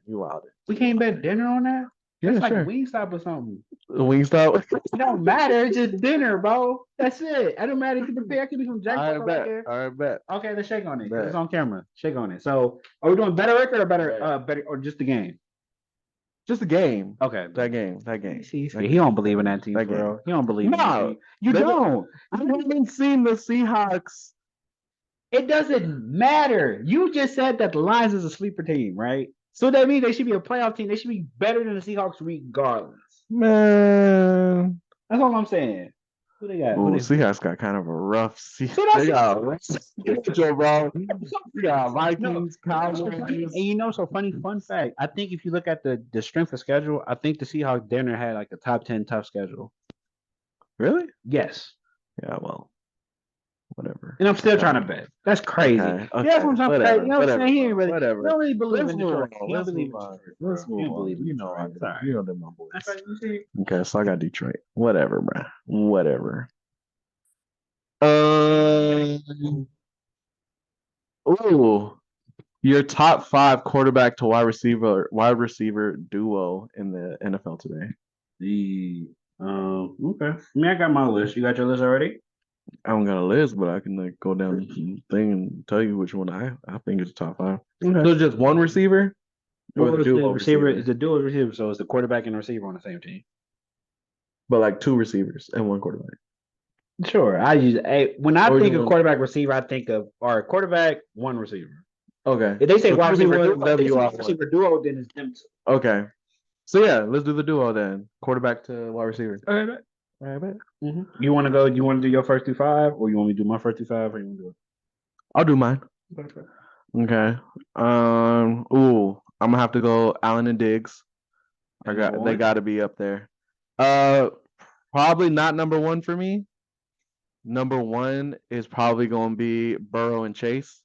We can't bet dinner on that? Yeah, It's like sure. Wingstop or something. Wingstop. It don't matter. It's just dinner, bro. That's it. It don't matter. It could be, I could be some Jack. All right, right bet. there. All right, bet. Okay, let's shake on it. 'cause Bet. It's on camera. Shake on it. So, are we doing better record or better or just the game? Just the game. Okay. That game. See, he don't believe in that team, That bro. game. He don't believe in that No, team. You they don't. I haven't seen the Seahawks. It doesn't matter. You just said that the Lions is a sleeper team, right? So that means they should be a playoff team. They should be better than the Seahawks regardless. Man. That's all I'm saying. Who they got? Ooh, Who they- Seahawks got kind of a rough season. See, that's They it. got a rough schedule, bro. You got Vikings, And Cowboys. you know, so funny fun fact. I think if you look at the strength of schedule, I think the Seahawks dinner had like a top 10 tough schedule. Really? Yes. Yeah, well, whatever. And I'm still trying to bet. That's crazy. Okay, Yeah, that's what I'm trying to whatever, say. You know what I'm saying? He ain't really, whatever. you don't really believe Let's in move Detroit. on. You don't Let's believe move in on. Detroit. Let's bro. You move don't on. believe in You know Detroit. I It's do. all right. You know them, my That's boys. right. You see? Okay, so I got Detroit. Whatever, bro. Whatever. Ooh, your top 5 quarterback to wide receiver duo in the NFL today. Okay. I mean, I got my list. You got your list already? I don't got a list, but I can like go down the thing and tell you which one I think is top 5. So it's just one receiver? Or Well, the duo the receiver is a dual receiver, so it's the quarterback and receiver on the same team. But like 2 receivers and 1 quarterback. Sure. When I Or think you of want- quarterback receiver, I think of our quarterback, one receiver. Okay. If they say So wide receiver, duo, duo, if they say W wide off one. receiver duo, then it's them two. Okay. So yeah, let's do the duo then. Quarterback to wide receiver. All right, All right, bet. You want to go? You want to do your first through 5, or you want me to do my first through 5, or you want to do I'll do mine. it? Okay. Ooh, I'm gonna have to go Allen and Diggs. Number They one? got to be up there. Probably not number 1 for me. Number 1 is probably gonna be Burrow and Chase.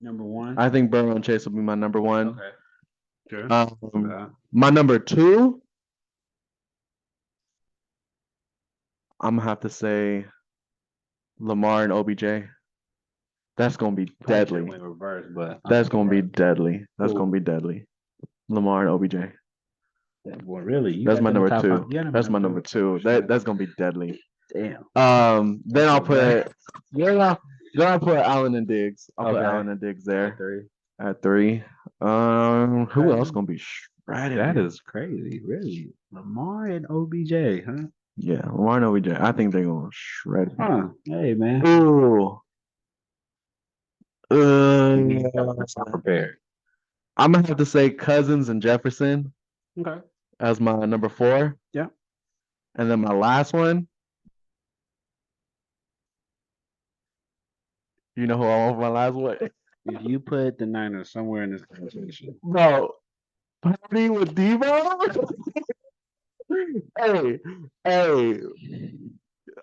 Number 1. I think Burrow and Chase will be my number 1. Okay. Sure. My number 2, I'm gonna have to say Lamar and OBJ. That's gonna be deadly. Went reverse, but That's gonna be deadly. That's Cool. gonna be deadly. Lamar and OBJ. Boy, really? You That's got my them number top 2. five. Yeah, That's my number 2. That's gonna be deadly. Damn. Then I'll Okay. put I'll put Allen and Diggs. I'll put Okay. Allen and Diggs there 3. at 3. Who else gonna be shredded? That is crazy, really. Lamar and OBJ, huh? Yeah, Lamar and OBJ. I think they're gonna shred. Huh. Hey, man. Ooh. Prepared. I'm gonna have to say Cousins and Jefferson Okay. as my number 4. Yeah. And then my last one. You know who I want for my last one? If you put the Niners somewhere in this conversation, Bro, Purdy with Debo? Hey.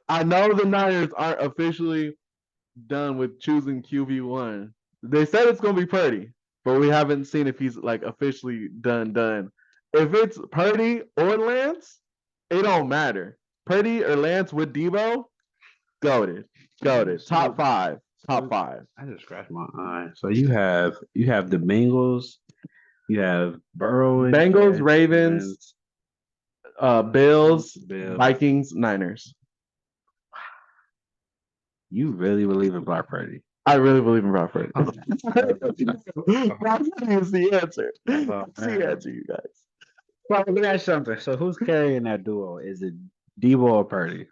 I know the Niners aren't officially done with choosing QB1, They said it's gonna be Purdy, but we haven't seen if he's like officially done. If it's Purdy or Lance, it don't matter. Purdy or Lance with Debo, goaded. Top five. Top five. I just scratched my eye. So you have the Bengals, you have Burrow, and Bengals, Jets, Ravens, Bills, Bills. Vikings, Niners. You really believe in Brock Purdy? I really believe in Brock Purdy. Okay. Brock Purdy is the answer. Oh, That's the answer, you guys. Well, let me ask you something. So who's carrying that duo? Is it Debo or Purdy?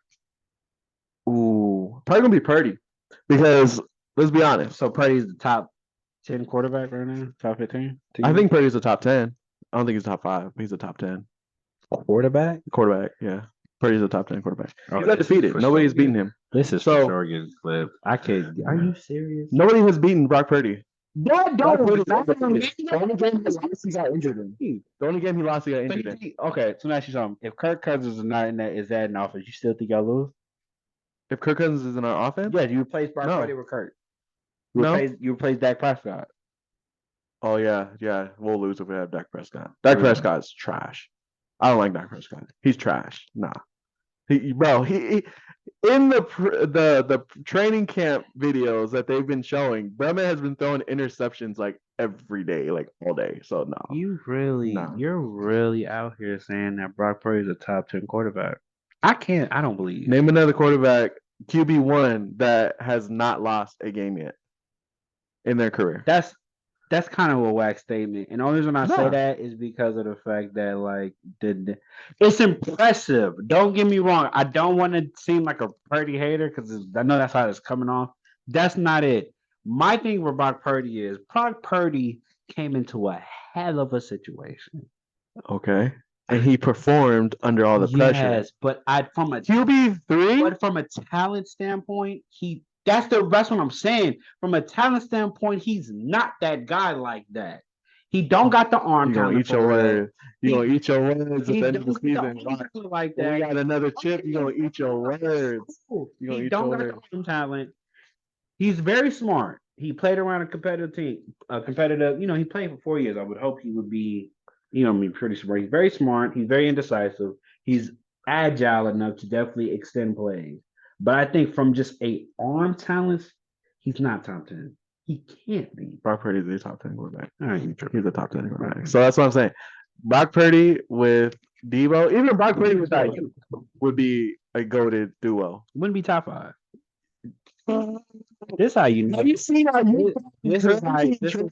Ooh, probably gonna be Purdy because let's be honest. So Purdy's the top 10 quarterback right now, top 15. I think Purdy's a top 10. I don't think he's top 5. He's a top 10 quarterback. Yeah, Purdy's a top 10 quarterback. Oh, He's undefeated. Nobody's beaten him. This is So- for sure getting clipped. I can't. Are you serious? Nobody has beaten Brock Purdy. That Brock Purdy's don't. undefeated. The only game he lost, he got injured in. The only game he lost, he got injured in. Okay, so now ask you something. If Kirk Cousins is not in that, is that an offense? You still think y'all lose? If Kirk Cousins is in our offense, Yeah, you replace Brock No. Purdy with Kirk. No. You replace Dak Prescott. oh yeah, we'll lose if we have Dak Prescott. Dak Yeah. Prescott's trash. I don't like Dak Prescott. He's trash. Nah, he in the training camp videos that they've been showing, Bremen has been throwing interceptions like every day, like all day. So no, You're really out here saying that Brock Purdy's a top 10 quarterback. I don't believe. name another quarterback QB1 that has not lost a game yet in their career. That's kind of a whack statement. And the only reason I say Nah. that is because of the fact that it's impressive. Don't get me wrong. I don't want to seem like a Purdy hater because I know that's how it's coming off. That's not it. My thing with Brock Purdy is Brock Purdy came into a hell of a situation. Okay, and he performed under all the pressure. Yes, but from a QB3. but from a talent standpoint, that's what I'm saying. From a talent standpoint, he's not that guy like that. He don't got the arm You gonna talent eat your for it. words. You gonna eat your words at He the end of the don't season. got the arm like When we that. got another chip, you gonna eat your words. You gonna He eat don't your got words. the arm talent. He's very smart. He played around a competitive team, he played for 4 years. I would hope he would be, pretty smart. He's very smart. He's very indecisive. He's agile enough to definitely extend plays. But I think from just a arm talent, he's not top 10. He can't be. Brock Purdy is a top 10 quarterback. All right, He's a top 10 quarterback. So that's what I'm saying. Brock Purdy with Debo, even Brock Purdy with Ayuk would be a goated duo. Wouldn't be top 5. This is how you know. Have you seen Ayuk? This is how you know.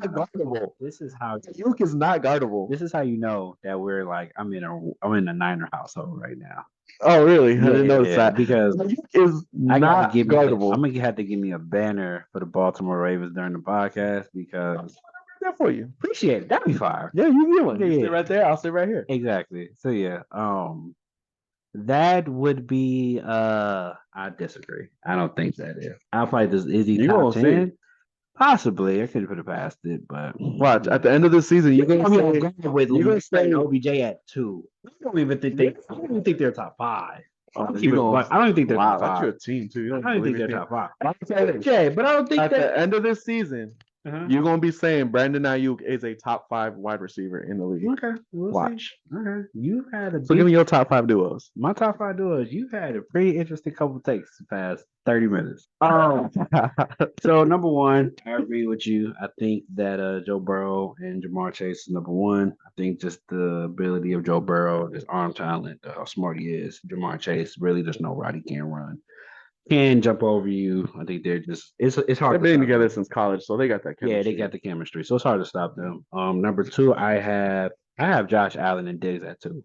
guardable. This is how Ayuk is not guardable. This is how you know that we're like I'm in a Niner household right now. Oh, really? I didn't notice that. Because Ayuk is not guardable. I'm gonna have to give me a banner for the Baltimore Ravens during the podcast because that for you. appreciate it. That'd be fire. Yeah, you get one. You Yeah. sit right there. I'll sit right here. Exactly. So yeah, that would be I disagree. I don't think that I'll probably just is he You top gonna 10? Possibly. I could put it past it, but Watch at the end of the season, you're gonna say OBJ at 2. I don't even think they're top 5. I don't you gonna- even think they're wow, top that's 5. your team too. You I don't don't even believe think they're your top 5. team. Okay, but I don't think At that. the end of this season, Uh-huh. you're gonna be saying Brandon Ayuk is a top 5 wide receiver in the league. Okay, we'll Watch. see. Okay, you had a So give me your top 5 duos. my top 5 duos. You had a pretty interesting couple takes the past 30 minutes. So number 1, I agree with you. I think that Joe Burrow and Jamar Chase is number 1. I think just the ability of Joe Burrow, his arm talent, how smart he is. Jamar Chase really just no route he can't run. Can jump over you. I think they're just it's hard. They've to been stop together them. since college, so they got that chemistry. Yeah, they got the chemistry, so it's hard to stop them. Number 2, I have Josh Allen and Diggs at 2.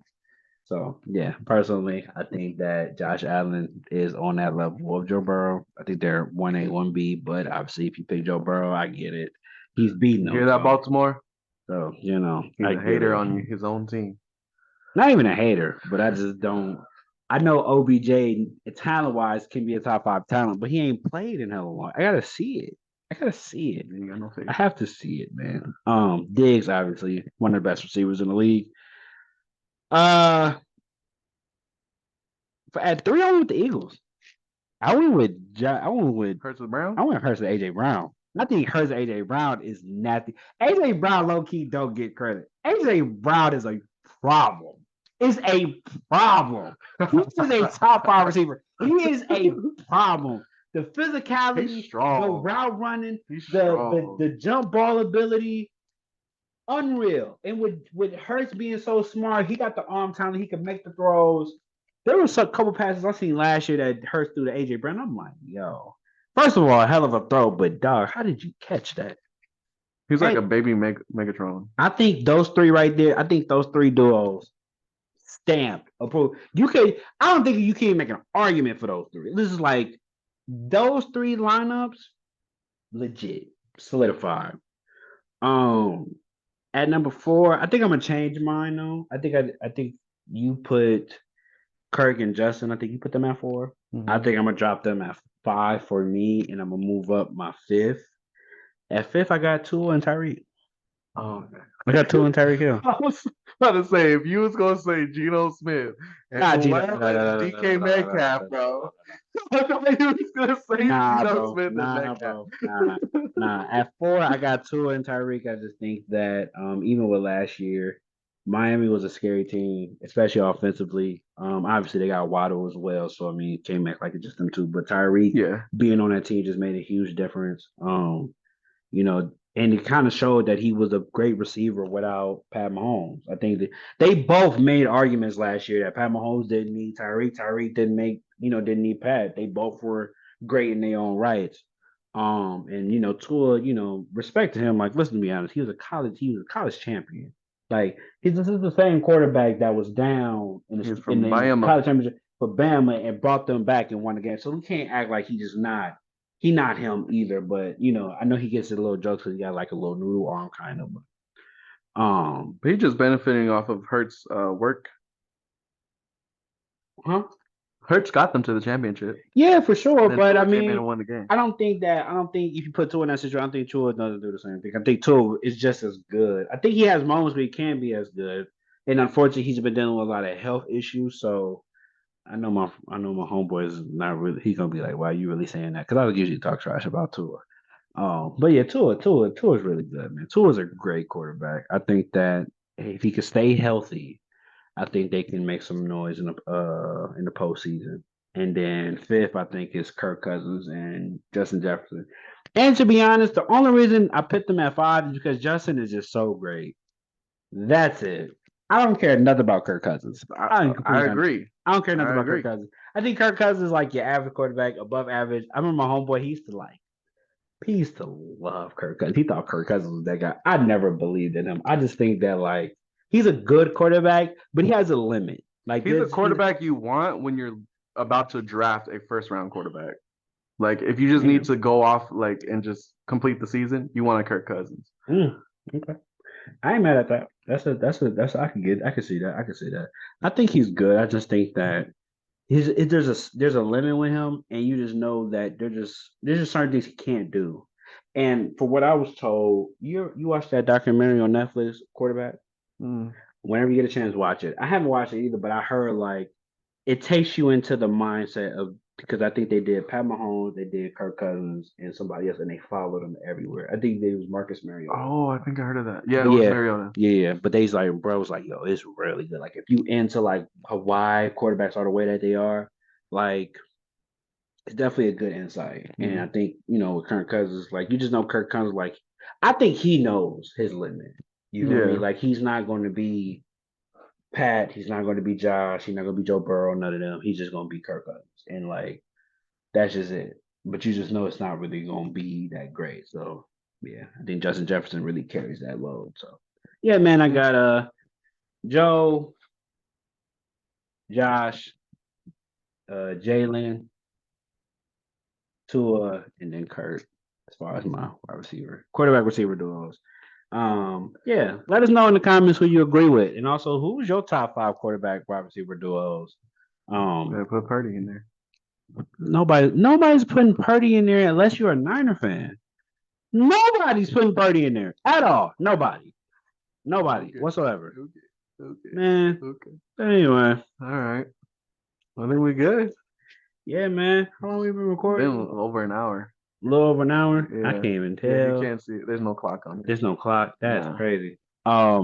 So yeah, personally, I think that Josh Allen is on that level of Joe Burrow. I think they're 1A, 1B, but obviously, if you pick Joe Burrow, I get it. He's beating them. Hear that, so- Baltimore? So He's I a get hater it. on his own team. Not even a hater, but I just don't. I know OBJ talent wise can be a top 5 talent, but he ain't played in hell long. I gotta see it. You got no faith. I have to see it, man. Diggs, obviously, one of the best receivers in the league. At 3 on with the Eagles. I went with Hurts with Brown. I went Hurts with AJ Brown. I think Hurts with AJ Brown is nasty. AJ Brown low key don't get credit. AJ Brown is a problem. It's a problem. He is a top 5 receiver. He is a problem. The He's physicality, the strong. route running, He's the strong. the jump ball ability, unreal. And with Hurts being so smart, he got the arm talent. He can make the throws. There was a couple passes I seen last year that Hurts threw to AJ Brown. I'm like, yo, first of all, a hell of a throw, but dog, how did you catch that? He's like And a baby Megatron. I think those three right there. I think those three duos stamped approved. You could. I don't think you can make an argument for those three. This is like those three lineups, legit solidified. Um, At number 4, I think I'm gonna change mine though. I think you put Kirk and Justin. I think you put them at 4. I think I'm gonna drop them at 5 for me, and I'm gonna move up my 5th. At 5th, I got Tua and Tyreek. Oh, okay. I got Tua and Tyreek Hill. I was about to say if you was gonna say Geno Smith and Nah, Gino. last DK Metcalf, bro. I thought you was gonna say Nah, Geno bro. Smith and Nah, Metcalf. bro. Nah. At 4, I got Tua and Tyreek. I just think that even with last year, Miami was a scary team, especially offensively. Obviously they got Waddle as well, so I mean, it came back like it's just them two. But Tyreek Yeah. being on that team just made a huge difference. And it kind of showed that he was a great receiver without Pat Mahomes. I think that they both made arguments last year that Pat Mahomes didn't need Tyreek. Tyreek didn't need Pat. They both were great in their own rights. And Tua, respect to him. Like, listen, to be honest, he was a college champion. Like, this is the same quarterback that was down in He's the from Bama. college championship for Bama and brought them back and won the game. So we can't act like he not him either, but I know he gets a little jokes because he got like a little noodle arm kind of. But he's just benefiting off of Hurts' work. Huh? Hurts got them to the championship. Yeah, for sure. And then But Tua I came in mean, and won the game. I don't think if you put Tua in that situation, I don't think Tua doesn't do the same thing. I think Tua is just as good. I think he has moments where he can be as good, and unfortunately, he's been dealing with a lot of health issues. So I know my homeboy is not really. He's gonna be like, "Why are you really saying that?" Because I would usually talk trash about Tua. But yeah, Tua is really good, man. Tua is a great quarterback. I think that if he could stay healthy, I think they can make some noise in the postseason. And then 5th, I think is Kirk Cousins and Justin Jefferson. And to be honest, the only reason I put them at 5 is because Justin is just so great. That's it. I don't care nothing about Kirk Cousins. I agree. I don't care nothing I about agree. Kirk Cousins. I think Kirk Cousins is like your average quarterback, above average. I remember my homeboy, he used to love Kirk Cousins. He thought Kirk Cousins was that guy. I never believed in him. I just think that like he's a good quarterback, but he has a limit. Like He's a quarterback you want when you're about to draft a first round quarterback. Like if you just need to go off like and just complete the season, you want a Kirk Cousins. Okay. I ain't mad at that. I can see that. I can see that. I think he's good. I just think that there's a limit with him, and you just know that there's just certain things he can't do. And for what I was told, you watched that documentary on Netflix, Quarterback. Mm. Whenever you get a chance, watch it. I haven't watched it either, but I heard like it takes you into the mindset of because I think they did Pat Mahomes, they did Kirk Cousins, and somebody else, and they followed them everywhere. I think it was Marcus Mariota. Oh, I think I heard of that. Yeah, it was Mariota. Yeah. But they's like, bro, was like, yo, it's really good. Like, if you into like Hawaii quarterbacks are the way that they are, like, it's definitely a good insight. And I think with Kirk Cousins, like, you just know Kirk Cousins, like, I think he knows his limit. You know what I mean? Like, he's not going to be Pat. He's not going to be Josh. He's not going to be Joe Burrow. None of them. He's just going to be Kirk Cousins, and like, that's just it. But you just know it's not really going to be that great. So yeah, I think Justin Jefferson really carries that load. So yeah, man, I got Joe, Josh, Jalen, Tua, and then Kurt. As far as my quarterback receiver duos. Yeah, let us know in the comments who you agree with, and also who's your top 5 quarterback wide receiver duos. Put Purdy in there. Nobody's putting Purdy in there unless you're a Niner fan. Nobody's putting Purdy in there at all. Nobody whatsoever. Okay. Man. Okay. Anyway. All right. I think we're good. Yeah, man. How long we been Been recording? over an hour. A little over an hour. I Yeah. can't even Yeah, you tell. can't see it. There's no clock on it. There's no clock. That's Nah. crazy. Yeah,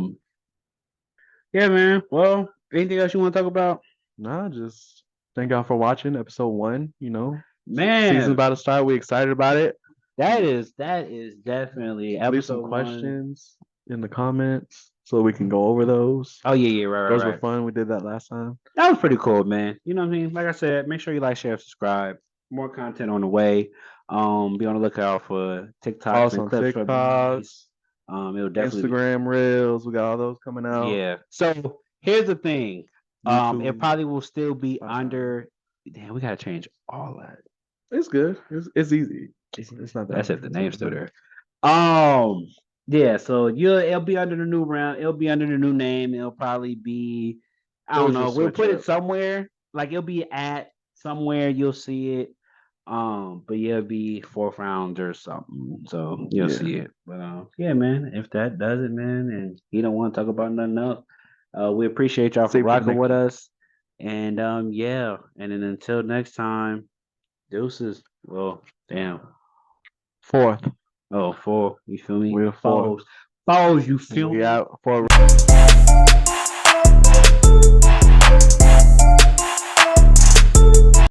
man. Well, anything else you want to talk about? Nah, just thank y'all for watching episode 1. You know, Man, season's about to start. We excited about it. that is definitely Leave some episode 1. questions in the comments so we can go over those. Oh yeah, right, Those right. were fun. We did that last time. That was pretty cool, man. You know what I mean? Like I said, make sure you like, share, subscribe. More content on the way. Be on the lookout for TikToks Also and on clips from TikTok, these. It'll definitely Instagram Reels. We got all those coming out. Yeah. So here's the thing. It YouTube. probably will still be Spotify. under. Damn, we gotta change all that. It's good. It's easy. It's not that. That's hard. if the name's still there. Yeah. So it'll be under the new round. It'll be under the new name. It'll probably be. I don't know. just We'll switch put up. it somewhere. Like it'll be at somewhere. You'll see it. But yeah, it'll be 4th round or something. So you'll Yeah. see it. But yeah, man. If that does it, man, and you don't want to talk about nothing else, we appreciate y'all for Save for the rocking next with one. us. And yeah. And then until next time, deuces. Well, damn. 4th. Oh, 4. You feel me? We're 4th. Foes. You feel We me? out for.